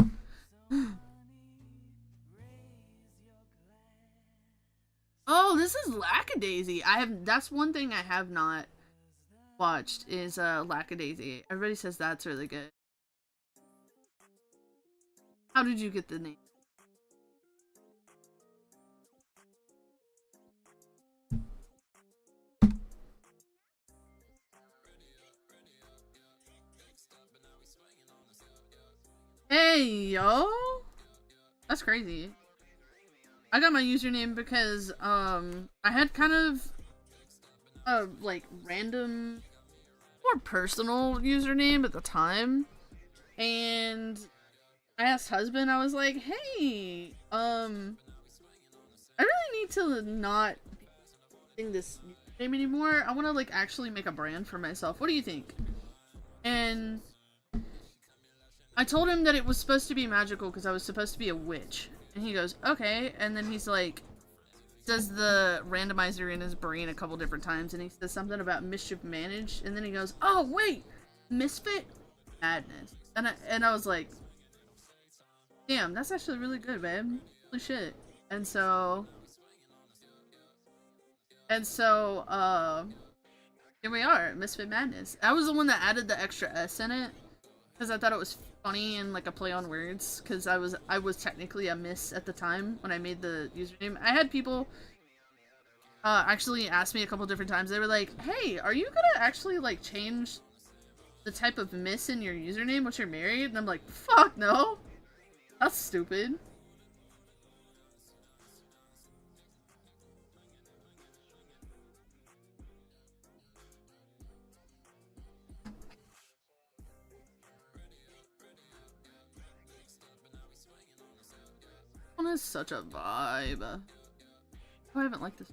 Oh, this is Lackadaisy. That's one thing I have not watched is Lackadaisy. Everybody says that's really good. How did you get the name? Hey, yo! That's crazy. I got my username because, I had kind of a, like, random, more personal username at the time. And I asked husband, I was like, hey, I really need to not be using this username anymore. I want to, like, actually make a brand for myself. What do you think? And I told him that it was supposed to be magical because I was supposed to be a witch. And he goes, okay, and then he's like, does the randomizer in his brain a couple different times, and he says something about mischief managed, and then he goes, oh, wait, misfit madness. And I was like, damn, that's actually really good, babe. Holy shit. And so, here we are, misfit madness. I was the one that added the extra S in it, because I thought it was funny and like a play on words, because I was technically a miss at the time when I made the username. I had people actually ask me a couple different times. They were like, hey, are you gonna actually like change the type of miss in your username once you're married? And I'm like, fuck no, that's stupid. One is such a vibe. Oh, I haven't liked this.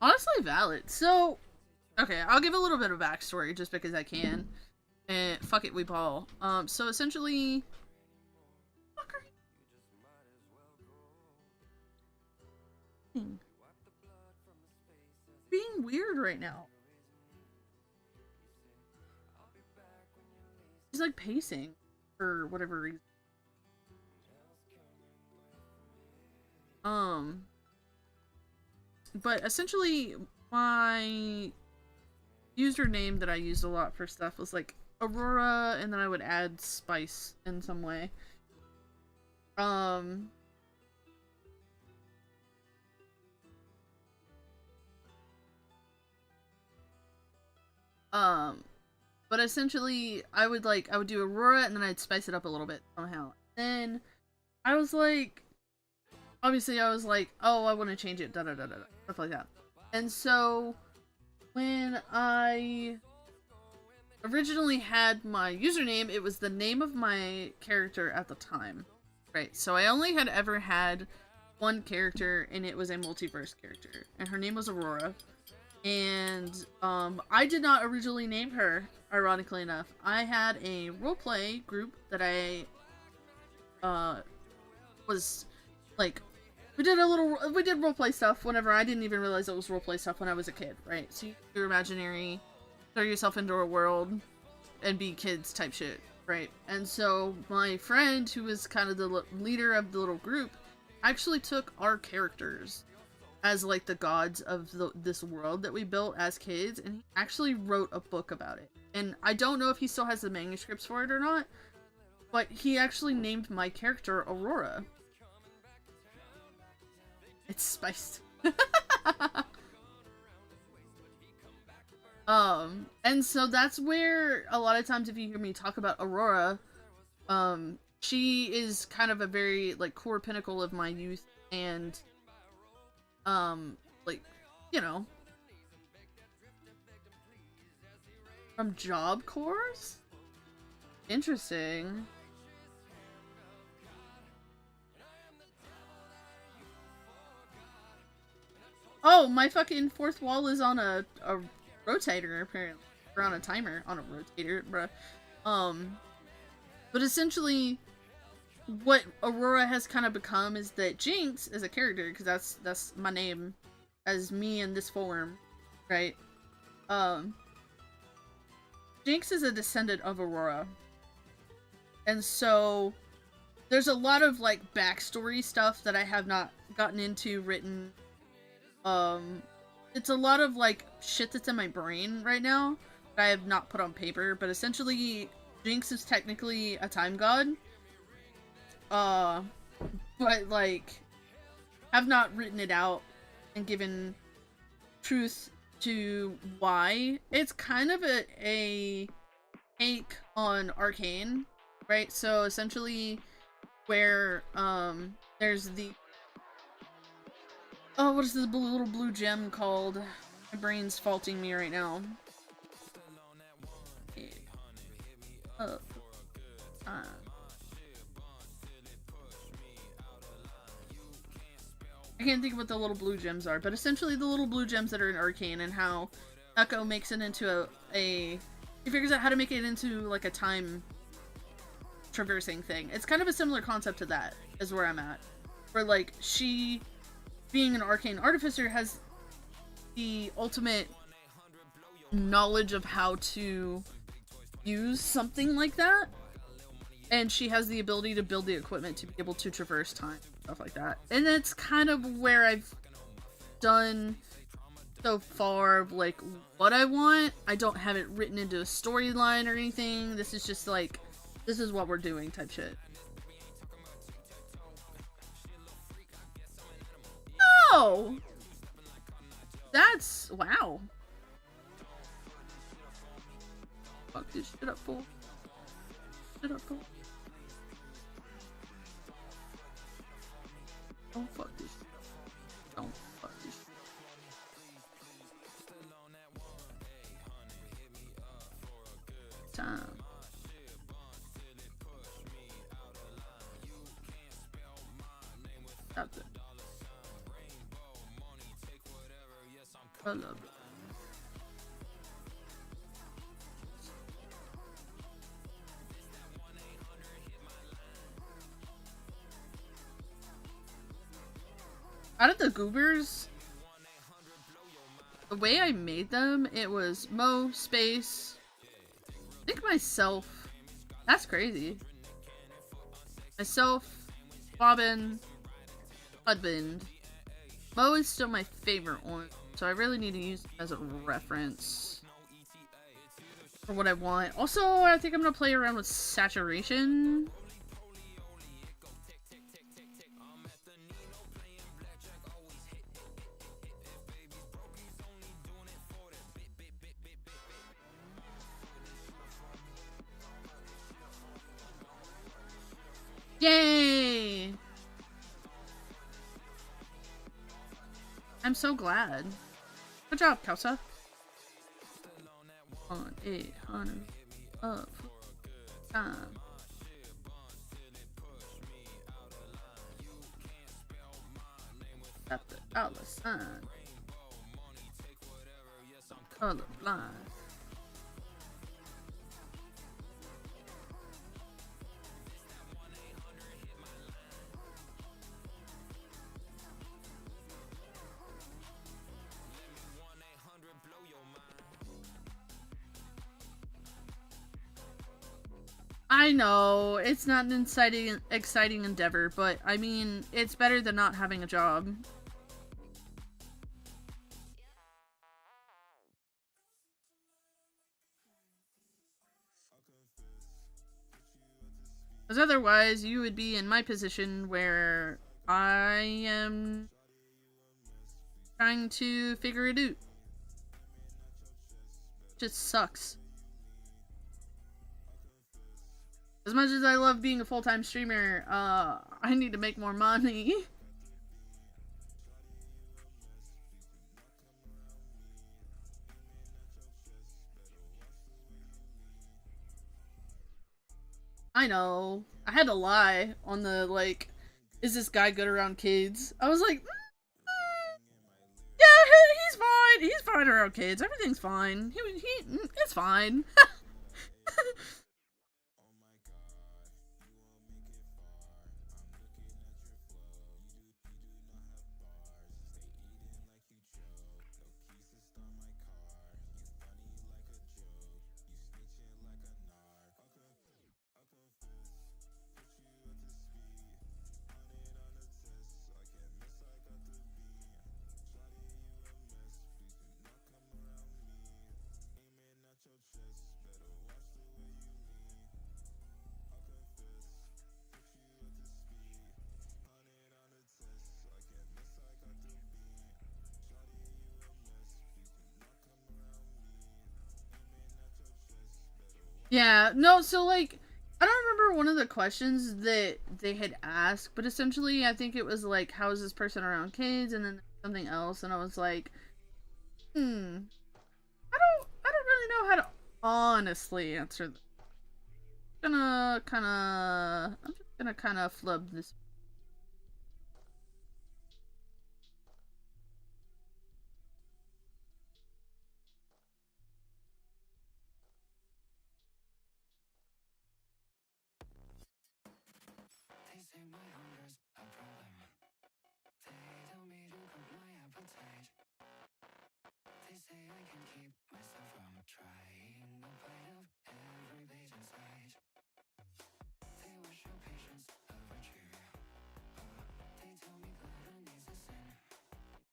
Honestly valid. So, okay, I'll give a little bit of backstory just because I can. And fuck it, we ball. So essentially, fuck are you Being weird right now. He's like pacing for whatever reason. But essentially my username that I used a lot for stuff was like Aurora, and then I would add spice in some way. But essentially I would do Aurora and then I'd spice it up a little bit somehow. Then I was like, obviously I was like, oh, I want to change it, da da da da, stuff like that. And so when I originally had my username, it was the name of my character at the time, right? So I only had ever had one character, and it was a multiverse character, and her name was Aurora. And I did not originally name her, ironically enough. I had a roleplay group that I was like, we did roleplay stuff whenever I didn't even realize it was roleplay stuff when I was a kid, right? So you do your imaginary, throw yourself into a world and be kids type shit, right? And so my friend, who was kind of the leader of the little group, actually took our characters as like the gods of this world that we built as kids, and he actually wrote a book about it. And I don't know if he still has the manuscripts for it or not, but he actually named my character Aurora. It's spiced. And so that's where a lot of times if you hear me talk about Aurora, she is kind of a very like core pinnacle of my youth, and like, you know, from Job Corps? Interesting. Oh, my fucking fourth wall is on a rotator, apparently. Or on a timer. On a rotator, bruh. But essentially, what Aurora has kind of become is that Jinx is a character, because that's my name as me in this form, right? Jinx is a descendant of Aurora. And so there's a lot of like backstory stuff that I have not gotten into written. It's a lot of like shit that's in my brain right now that I have not put on paper, but essentially Jinx is technically a time god. But like have not written it out and given truth to why. It's kind of a take on Arcane, right? So essentially where there's the what is this little blue gem called? My brain's faulting me right now. I can't think of what the little blue gems are, but essentially the little blue gems that are in Arcane, and how Echo makes it into he figures out how to make it into like a time traversing thing. It's kind of a similar concept to that, is where I'm at. Where like she, being an arcane artificer, has the ultimate knowledge of how to use something like that, and she has the ability to build the equipment to be able to traverse time, stuff like that. And that's kind of where I've done so far, like what I want. I don't have it written into a storyline or anything. This is just like, this is what we're doing type shit. Oh, that's wow. Fuck this shit up, fool. Shut up, fool. Don't fuck this shit. Don't fuck this shit. Time. Stop it. I love it. Out of the goobers, the way I made them, it was Mo, Space, I think myself. That's crazy. Myself, Bobbin, Husband. Mo is still my favorite one, so I really need to use it as a reference for what I want. Also, I think I'm gonna play around with saturation. Yay! I'm so glad. Good job, Kausa. On 800 up time. Got the dollar sign. Colorblind. I know, it's not an exciting endeavor, but I mean, it's better than not having a job. Because otherwise, you would be in my position where I am trying to figure it out. Just sucks. As much as I love being a full-time streamer, I need to make more money. I know. I had to lie on the, like, is this guy good around kids? I was like, yeah, he's fine. He's fine around kids. Everything's fine. It's fine. Yeah, no, so like, I don't remember one of the questions that they had asked, but essentially I think it was like, how is this person around kids, and then something else, and I was like, I don't really know how to honestly answer this. I'm just gonna kinda flub this.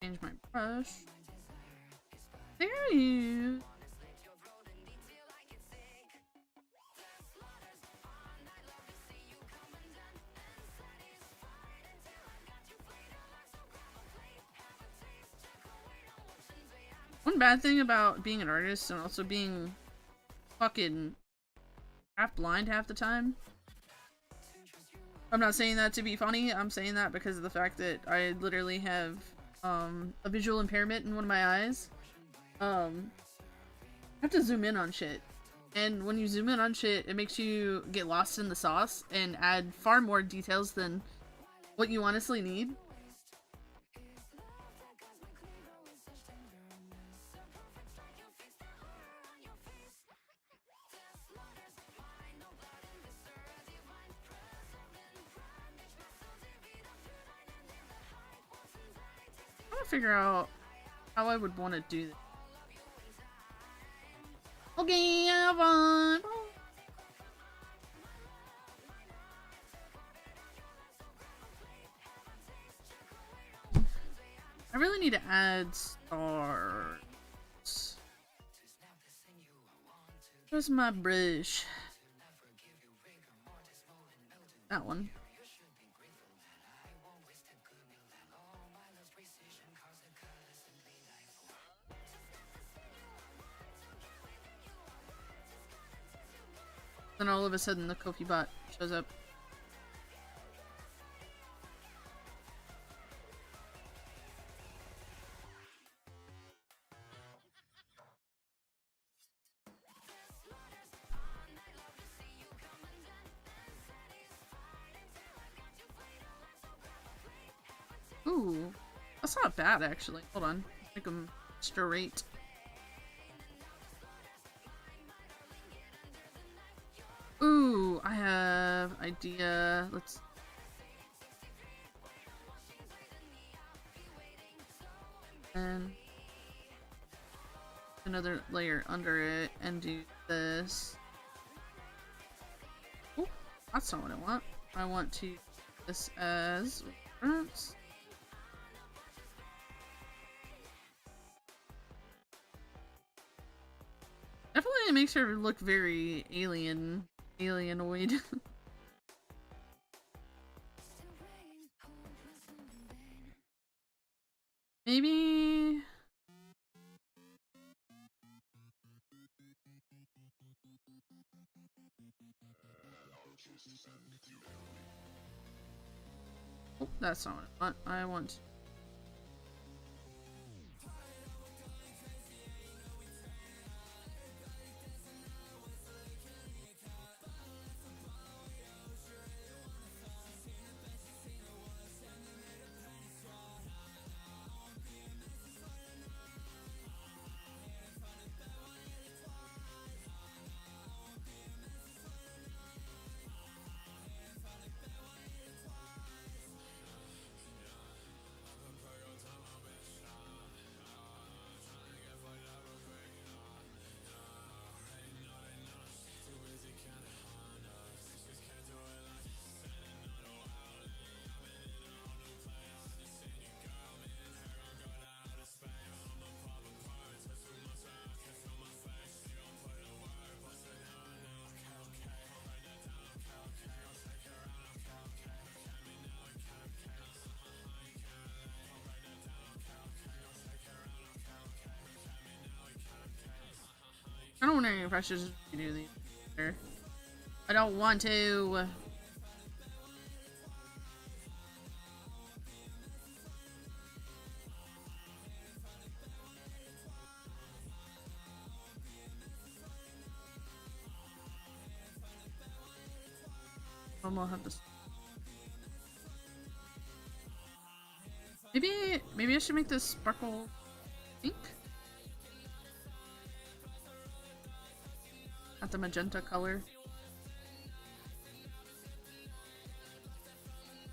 Change my brush. There you. One bad thing about being an artist and also being fucking half blind half the time. I'm not saying that to be funny, I'm saying that because of the fact that I literally have a visual impairment in one of my eyes. I have to zoom in on shit. And when you zoom in on shit, it makes you get lost in the sauce and add far more details than what you honestly need. to figure out how I would want to do this. Okay, have fun. I really need to add stars. Where's my brush? That one. Then all of a sudden the Kofi bot shows up. Ooh, that's not bad actually. Hold on, make them straight. Ooh, I have idea. Let's. And another layer under it and do this. Ooh, that's not what I want. I want to use this as reference. Definitely makes her look very alienoid. Maybe. Oh, that's not what I want. I want. I'm wondering if I should just redo these. I don't want to. I'll have to. Maybe I should make this sparkle pink. At the magenta color.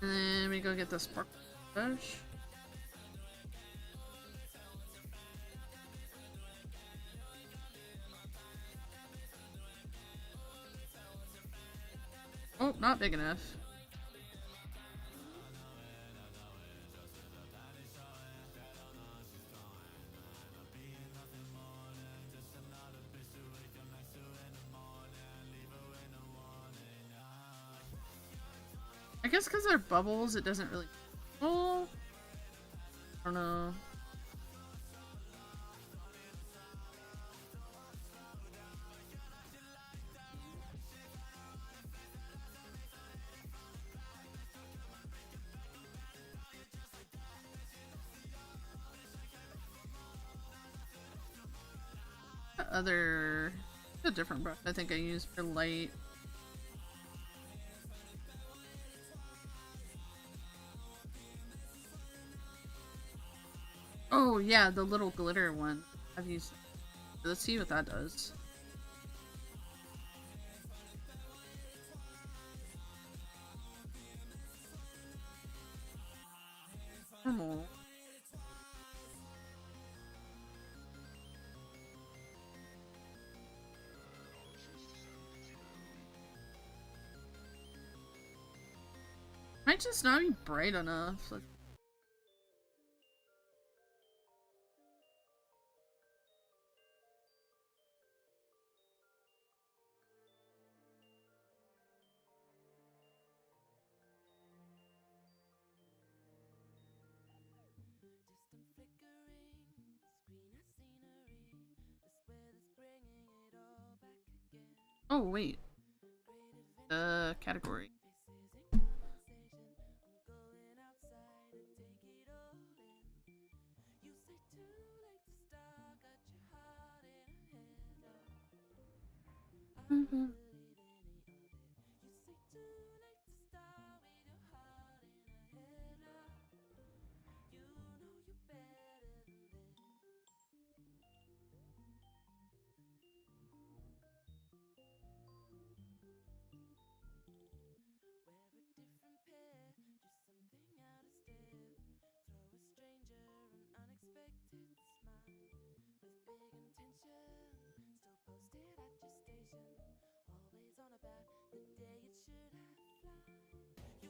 And then we go get the sparkle brush. Oh, not big enough. I guess because they're bubbles, it doesn't really. Oh, I don't know. A different brush I think I use for light. Oh yeah, the little glitter one. I've used. Let's see what that does. Normal. Might just not be bright enough. Like, oh wait. Category.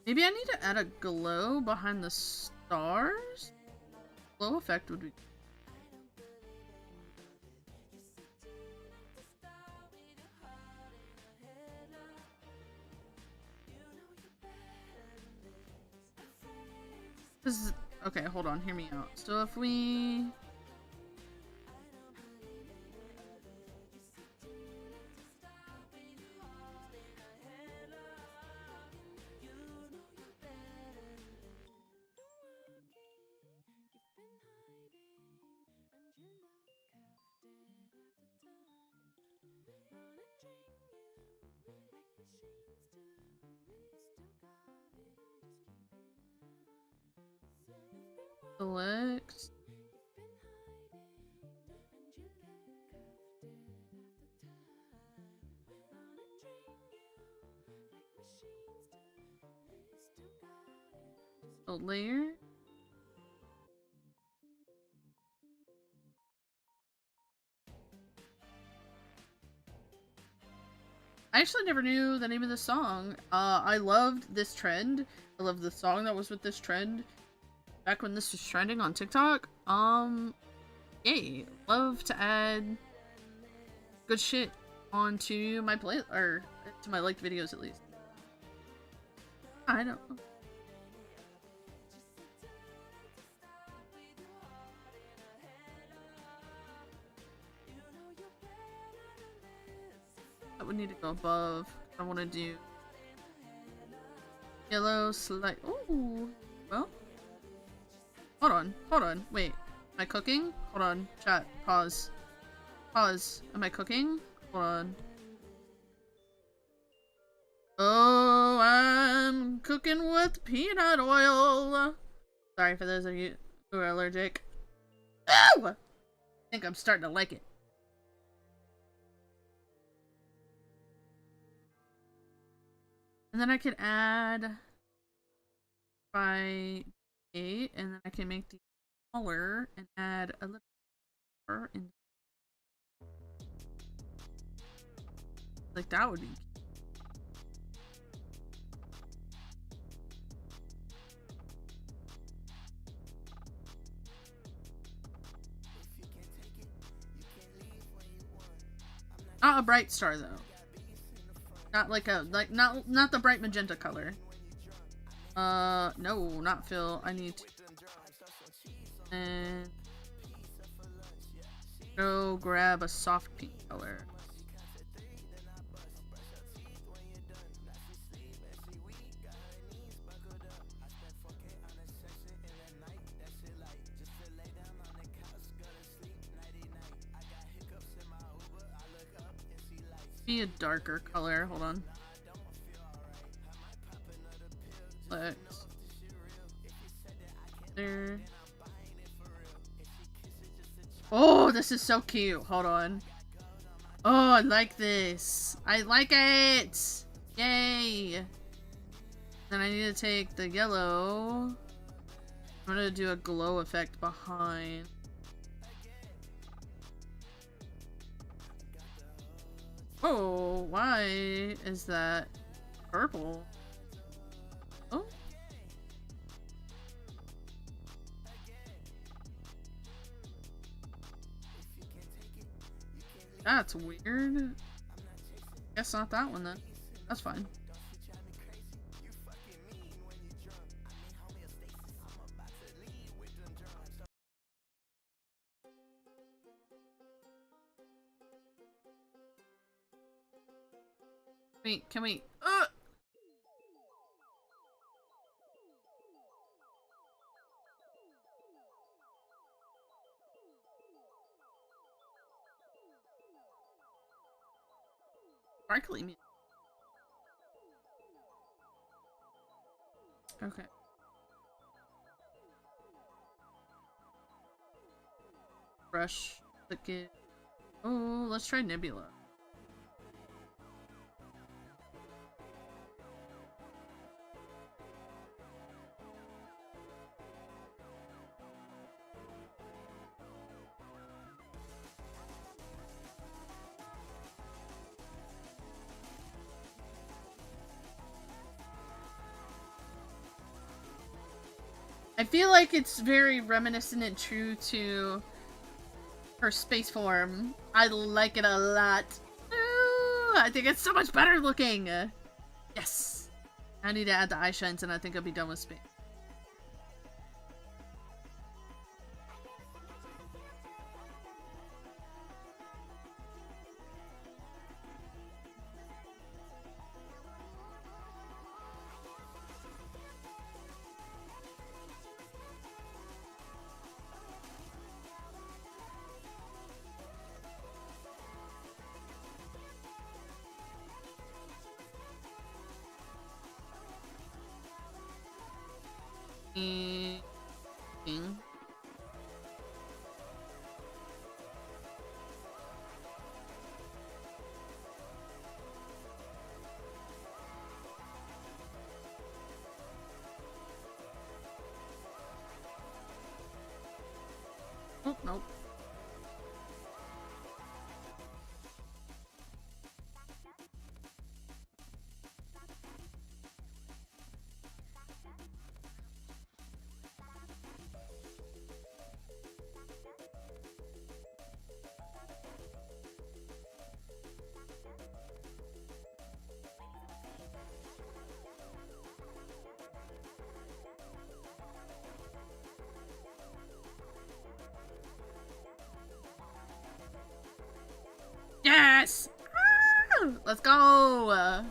Maybe I need to add a glow behind the stars? Glow effect would be... Okay, hold on, hear me out. So if we... Select. A layer. I actually never knew the name of the song. I loved this trend. I love the song that was with this trend. Back when this was trending on TikTok. Yay. Love to add good shit onto my play, or to my liked videos at least. I don't know. That would need to go above. I want to do yellow slide. Ooh, well. Hold on, wait. Am I cooking? Hold on, chat, pause. Pause. Am I cooking? Hold on. Oh, I'm cooking with peanut oil. Sorry for those of you who are allergic. Ow! I think I'm starting to like it. And then I could add by 8, and then I can make the smaller and add a little more in. Like that would be. Not a bright star though. Not like a not the bright magenta color. No, not Phil. I need to and go grab a soft pink color. Be a darker color. Hold on. Let's. There. Oh, this is so cute. Hold on. Oh, I like this. I like it. Yay. Then I need to take the yellow. I'm gonna do a glow effect behind. Oh, why is that purple? Oh, That's weird. Guess not that one then. That's fine. Wait, can we? Sparkly music. Okay. Brush. Click it. Oh, let's try Nebula. I feel like it's very reminiscent and true to her space form. I like it a lot. Ooh, I think it's so much better looking. Yes. I need to add the eye shines and I think I'll be done with space. Oh, nope. Yes! Ah! Let's go! I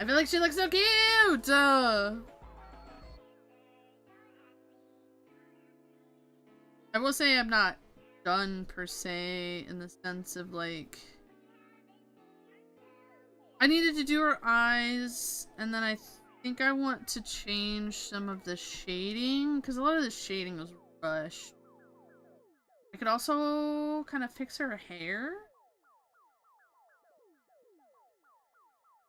feel like she looks so cute! I will say I'm not done per se in the sense of like... I needed to do her eyes, and then I think I want to change some of the shading, because a lot of the shading was rushed. I could also kind of fix her hair.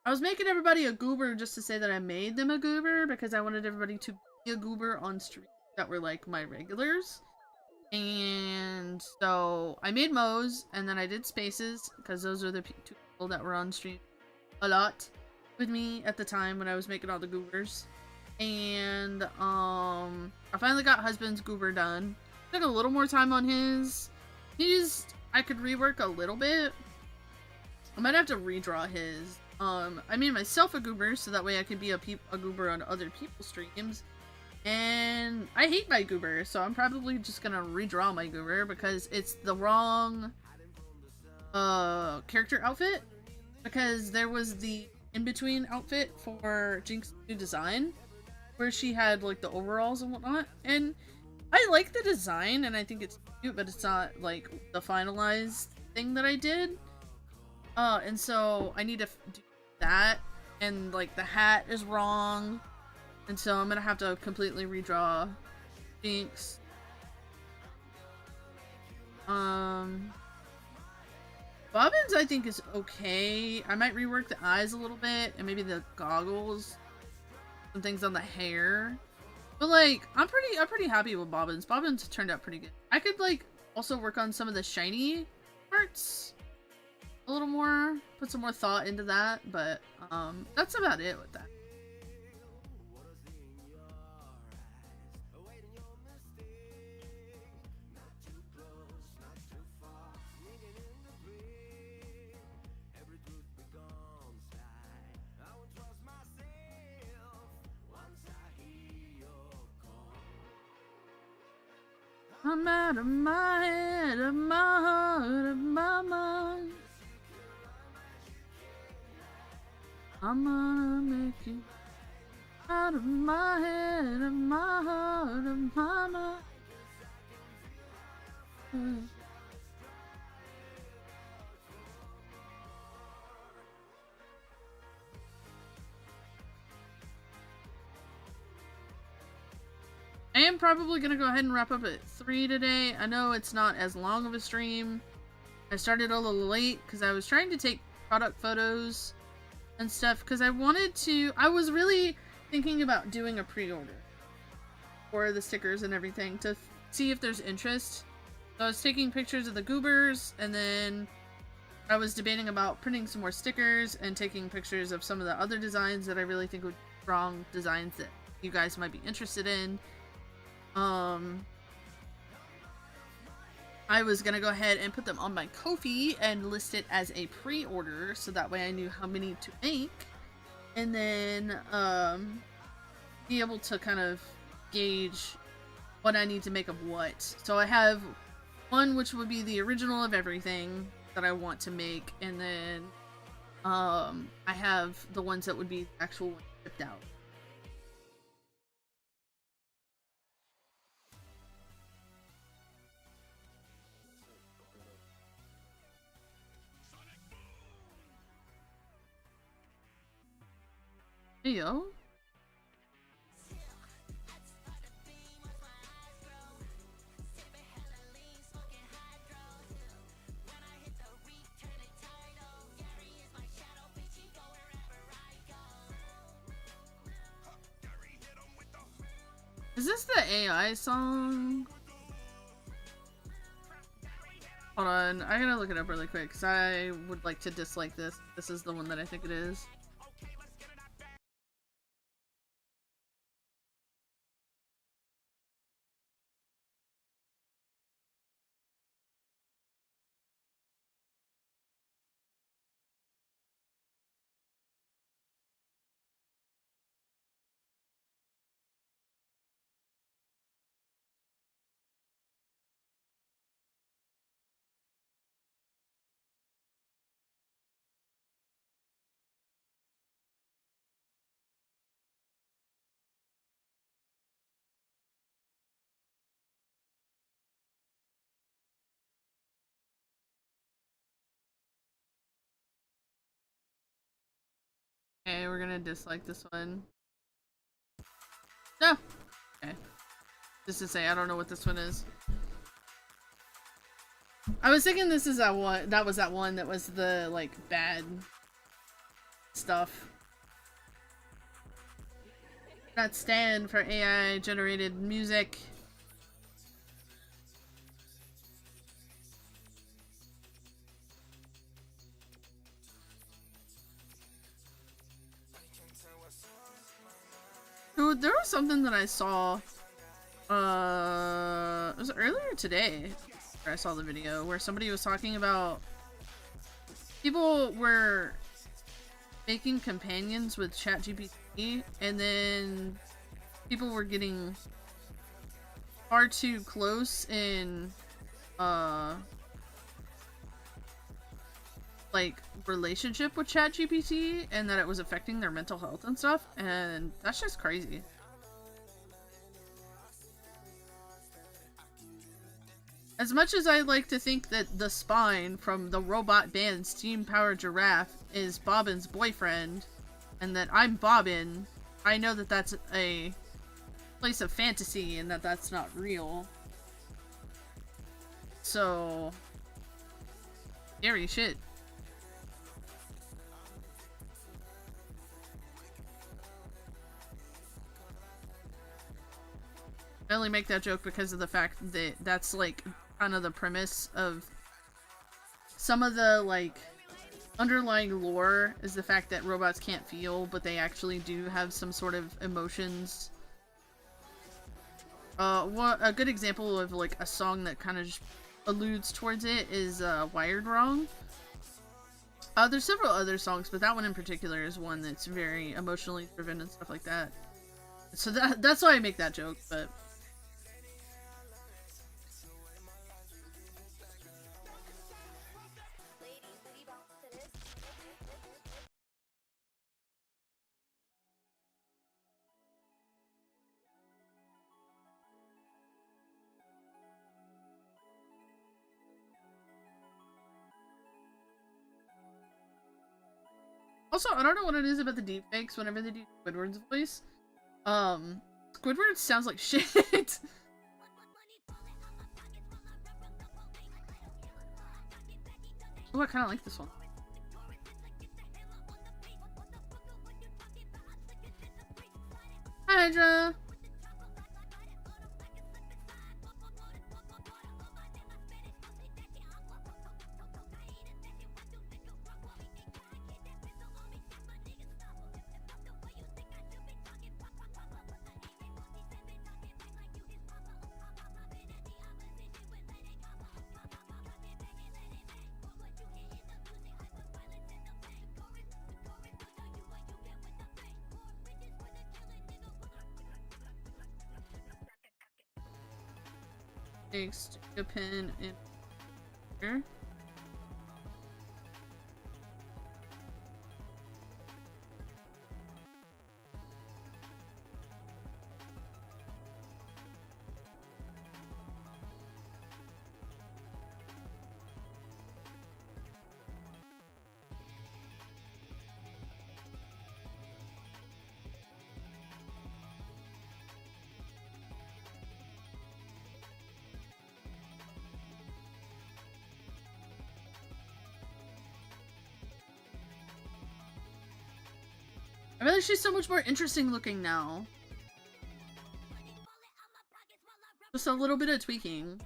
I was making everybody a goober just to say that I made them a goober because I wanted everybody to be a goober on stream that were like my regulars. And so I made Moe's and then I did Spaces because those are the two people that were on stream a lot with me at the time when I was making all the goobers. And I finally got Husband's goober done. Took a little more time on his. I could rework a little bit. I might have to redraw his. I made myself a goober so that way I could be a goober on other people's streams. And I hate my goober, so I'm probably just gonna redraw my goober because it's the wrong character outfit. Because there was the in-between outfit for Jinx's new design where she had like the overalls and whatnot, and I like the design and I think it's cute, but it's not like the finalized thing that I did. And so I need to do that, and like the hat is wrong, and so I'm gonna have to completely redraw Jinx. Bobbins I think is okay. I might rework the eyes a little bit and maybe the goggles, some things on the hair. But like, I'm pretty happy with Bobbins. Bobbins turned out pretty good. I could like also work on some of the shiny parts a little more, put some more thought into that, but that's about it with that. I'm out of my head, of my heart, of my mind. I'm gonna make you out of my head, of my heart, of my mind. I am probably gonna go ahead and wrap up at 3 today. I know it's not as long of a stream. I started a little late because I was trying to take product photos and stuff because I was really thinking about doing a pre-order for the stickers and everything to see if there's interest. So I was taking pictures of the goobers, and then I was debating about printing some more stickers and taking pictures of some of the other designs that I really think would be strong designs that you guys might be interested in. I was gonna go ahead and put them on my Ko-fi and list it as a pre-order, so that way I knew how many to make, and then be able to kind of gauge what I need to make of what. So I have one which would be the original of everything that I want to make, and then I have the ones that would be actual ones shipped out. Hey yo. Is this the AI song? Hold on, I gotta look it up really quick because I would like to dislike this. This is the one that I think it is. Okay, we're gonna dislike this one. No! Okay. Just to say, I don't know what this one is. I was thinking this is that one that was the, like, bad stuff. Not stand for AI generated music. Dude, there was something that I saw, it was earlier today where I saw the video where somebody was talking about people were making companions with ChatGPT, and then people were getting far too close in, like, relationship with ChatGPT, and that it was affecting their mental health and stuff, and that's just crazy. As much as I like to think that the spine from the robot band Steam Power Giraffe is Bobbin's boyfriend, and that I'm Bobbin, I know that that's a place of fantasy and that that's not real. So, scary shit. I only make that joke because of the fact that that's, like, kind of the premise of some of the, like, underlying lore is the fact that robots can't feel, but they actually do have some sort of emotions. A good example of, like, a song that kind of just alludes towards it is Wired Wrong. There's several other songs, but that one in particular is one that's very emotionally driven and stuff like that. So that's why I make that joke, but Also, I don't know what it is about the deepfakes whenever they do Squidward's voice. Squidward sounds like shit. Oh, I kind of like this one. Hydra! Stick a pin in here. I feel like she's so much more interesting looking now. Just a little bit of tweaking.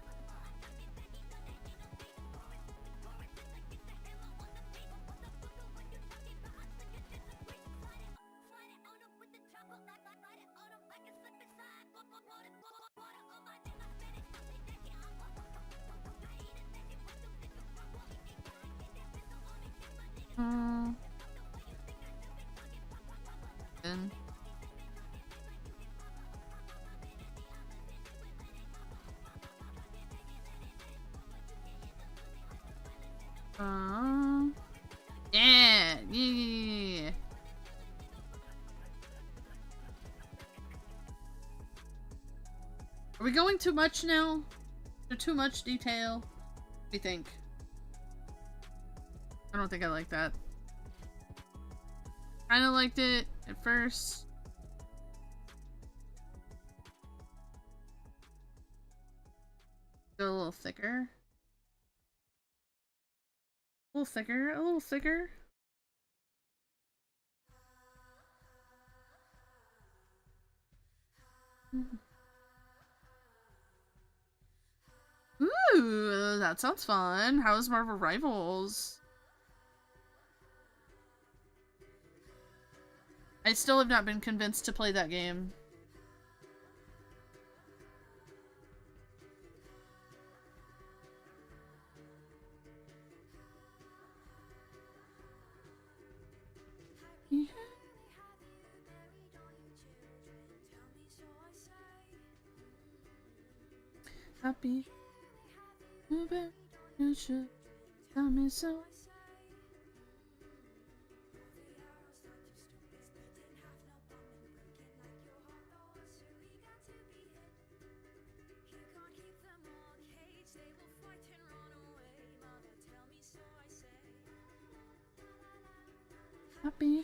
And yeah. Are we going too much now? Too much detail? What do you think? I don't think I like that. Kinda liked it at first. Go a little thicker. A little thicker, a little thicker. Ooh, that sounds fun. How is Marvel Rivals? I still have not been convinced to play that game. Yeah. Happy. You should tell me so. Happy.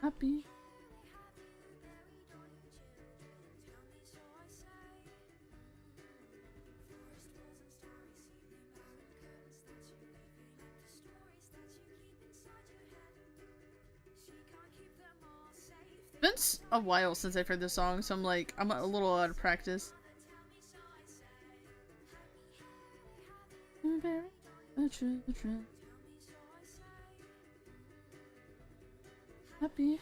Happy. It's been a while since I've heard this song, so I'm a little out of practice. Happy.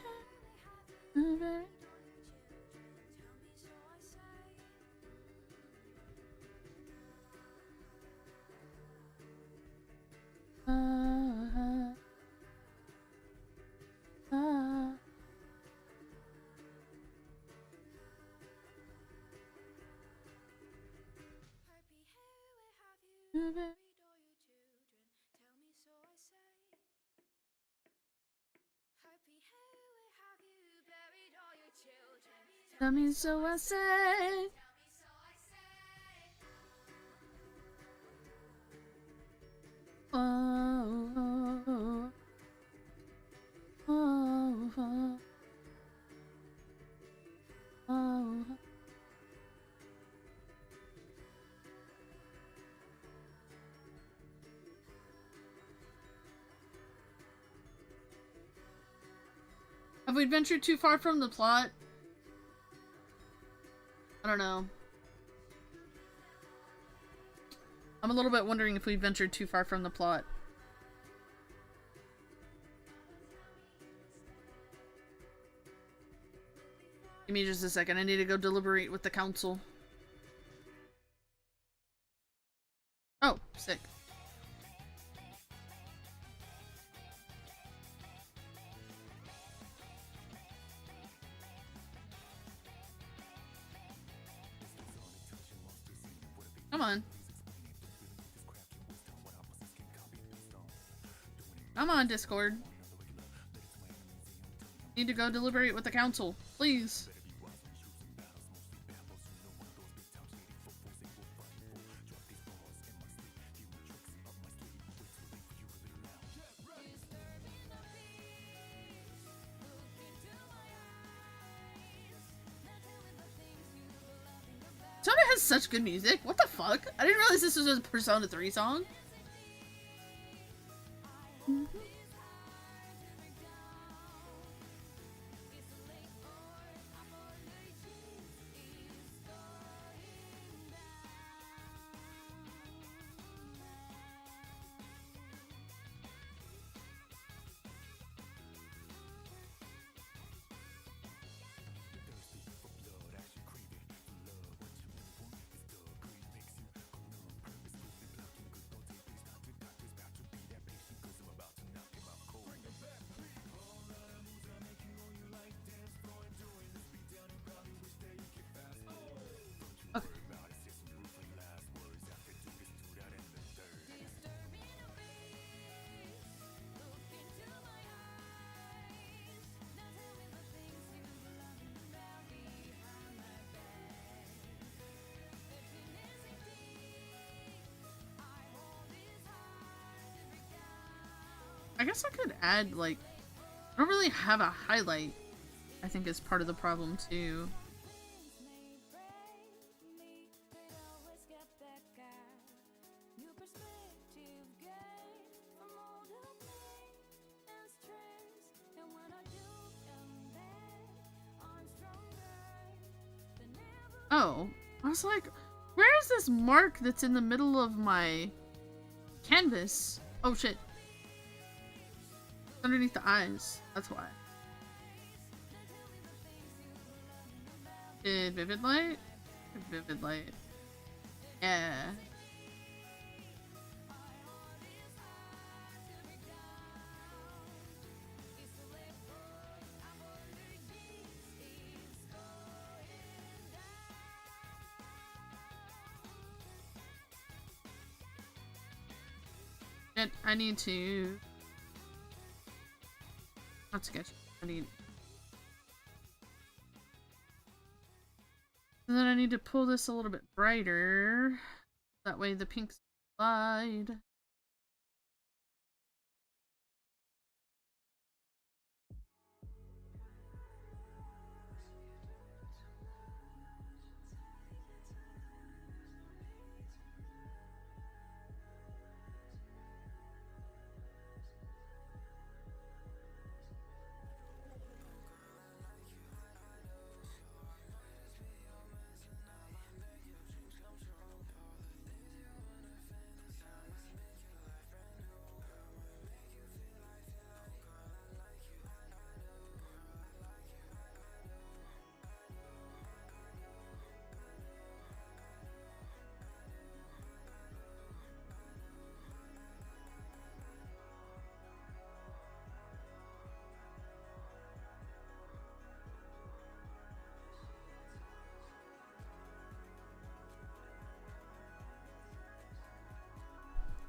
Tell me so I say. Oh, oh, oh, oh, oh. Have we ventured too far from the plot? I don't know. I'm a little bit wondering if we ventured too far from the plot. Give me just a second. I need to go deliberate with the council. Oh, sick. Come on. Come on, Discord. Need to go deliberate with the council. Please. Persona has such good music. What the fuck? I didn't realize this was a Persona 3 song. I guess I could add, like, I don't really have a highlight, I think is part of the problem, too. Oh, I was like, where is this mark that's in the middle of my canvas? Oh shit. Underneath the eyes. That's why. Did Vivid Light? Vivid Light. Yeah. And I need to... Not sketch. I need... And then I need to pull this a little bit brighter. That way the pinks slide.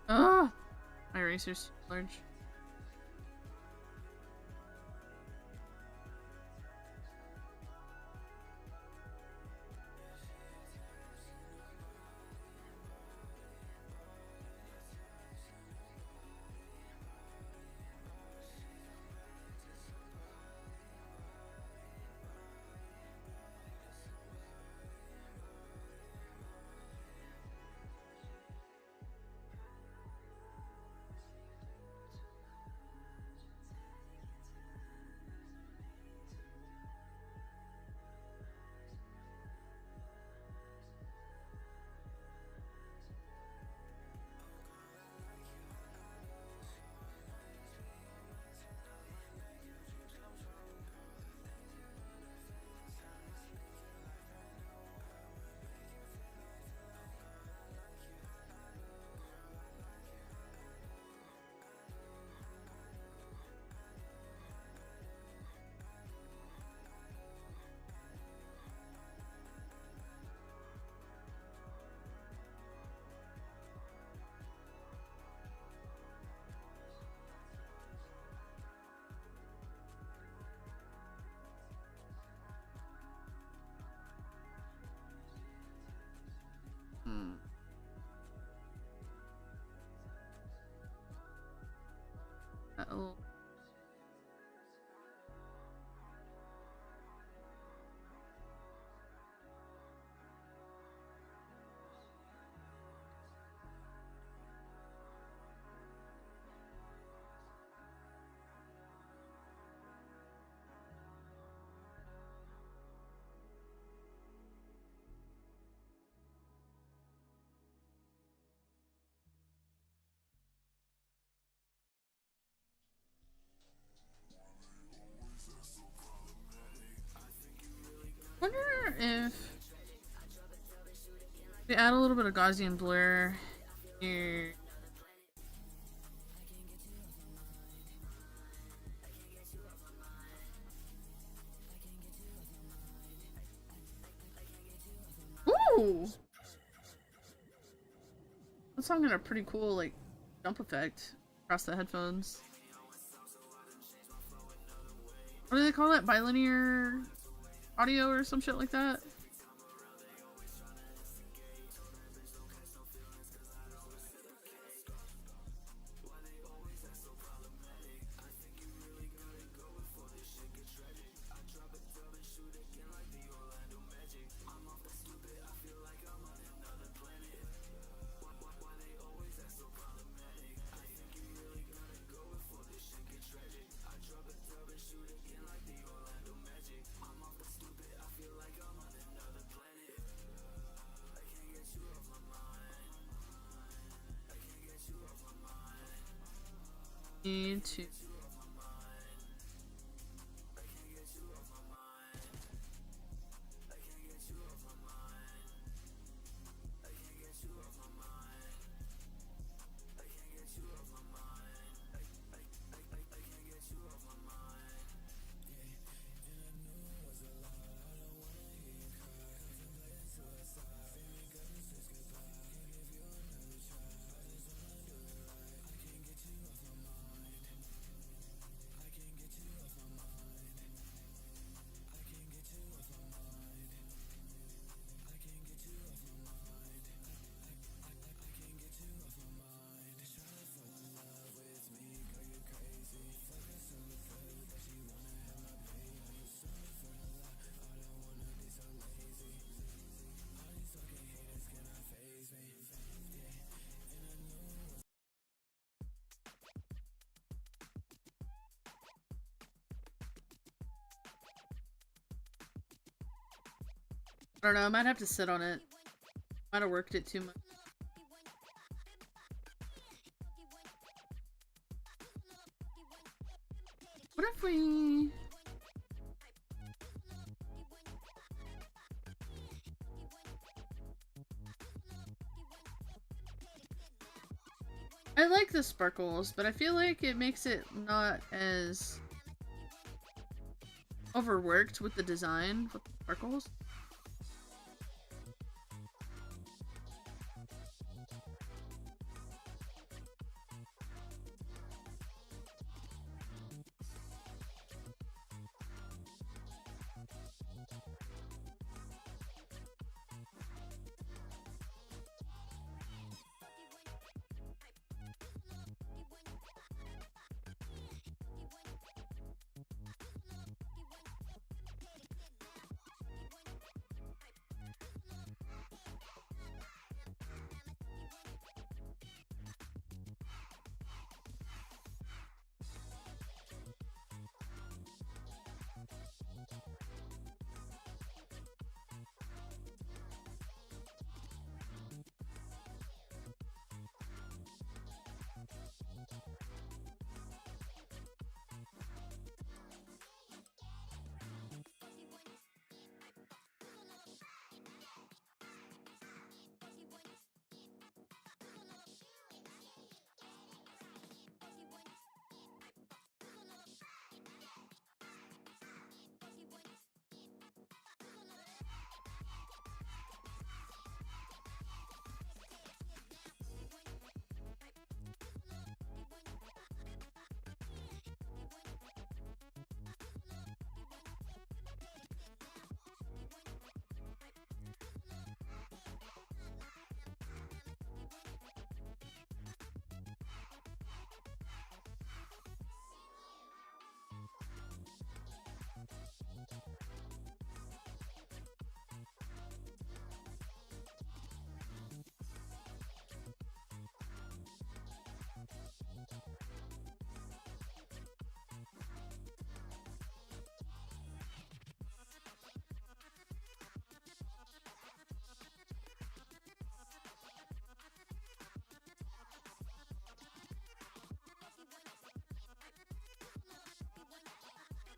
Oh, my eraser's too large. Oh. Wonder if we add a little bit of Gaussian blur here. Ooh! That song had a pretty cool, like, jump effect across the headphones. What do they call that? Bilinear audio or some shit like that? Need to. I don't know, I might have to sit on it. Might have worked it too much. What if we... I like the sparkles, but I feel like it makes it not as overworked with the design with the sparkles.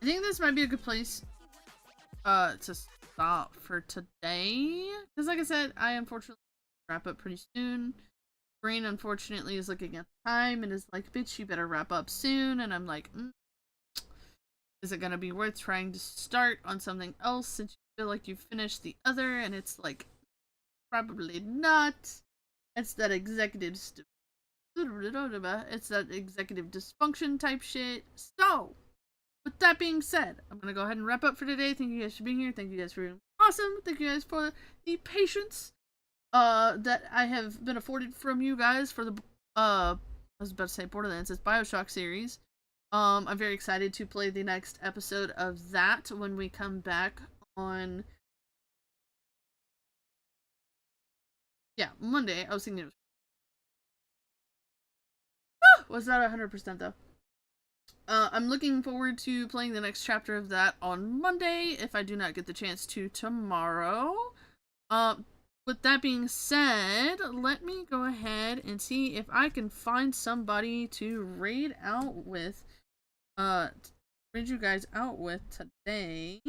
I think this might be a good place to stop for today. Because like I said, I unfortunately wrap up pretty soon. Brain unfortunately is looking at time and is like, bitch, you better wrap up soon. And I'm like, is it gonna be worth trying to start on something else since you feel like you've finished the other? And it's like, probably not. It's that executive it's that executive dysfunction type shit. So, with that being said, I'm gonna go ahead and wrap up for today. Thank you guys for being here. Thank you guys for being awesome. Thank you guys for the patience that I have been afforded from you guys for the I was about to say Borderlands, it's BioShock series. I'm very excited to play the next episode of that when we come back on Monday. I was thinking it was not 100% though. I'm looking forward to playing the next chapter of that on Monday if I do not get the chance to tomorrow. With that being said, let me go ahead and see if I can find somebody to raid you guys out with today.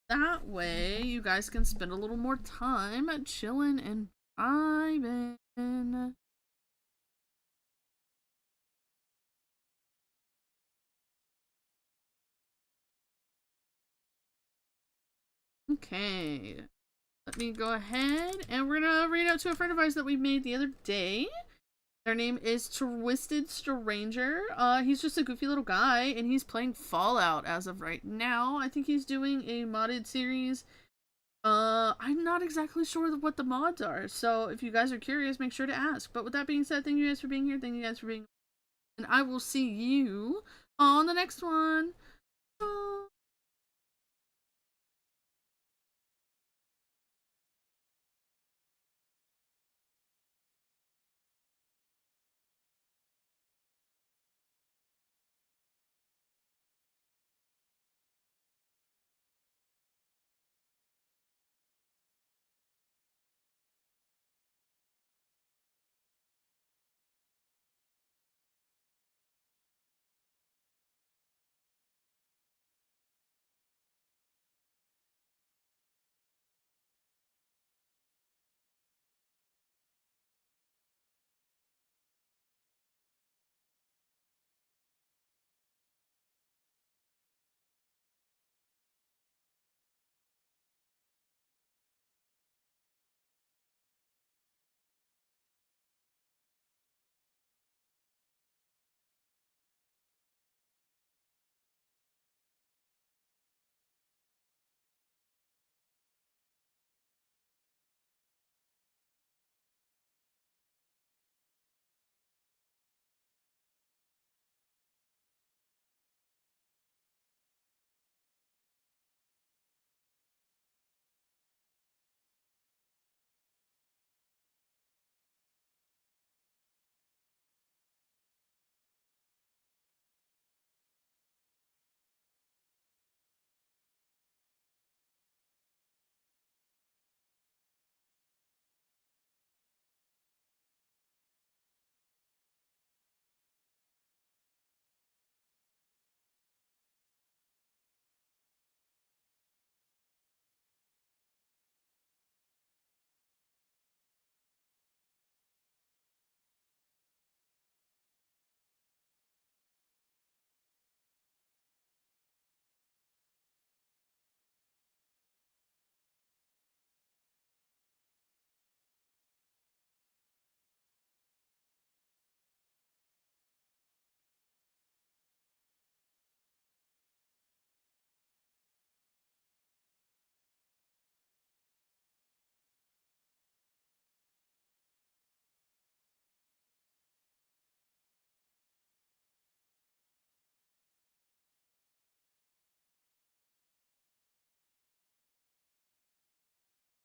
That way, you guys can spend a little more time chilling and vibing. Okay. Let me go ahead and we're gonna read out to a friend of ours that we made the other day. Their name is Twisted Stranger. He's just a goofy little guy, and he's playing Fallout as of right now. I think he's doing a modded series. I'm not exactly sure what the mods are, so if you guys are curious, make sure to ask. But with that being said, thank you guys for being here. Thank you guys for being, and I will see you on the next one.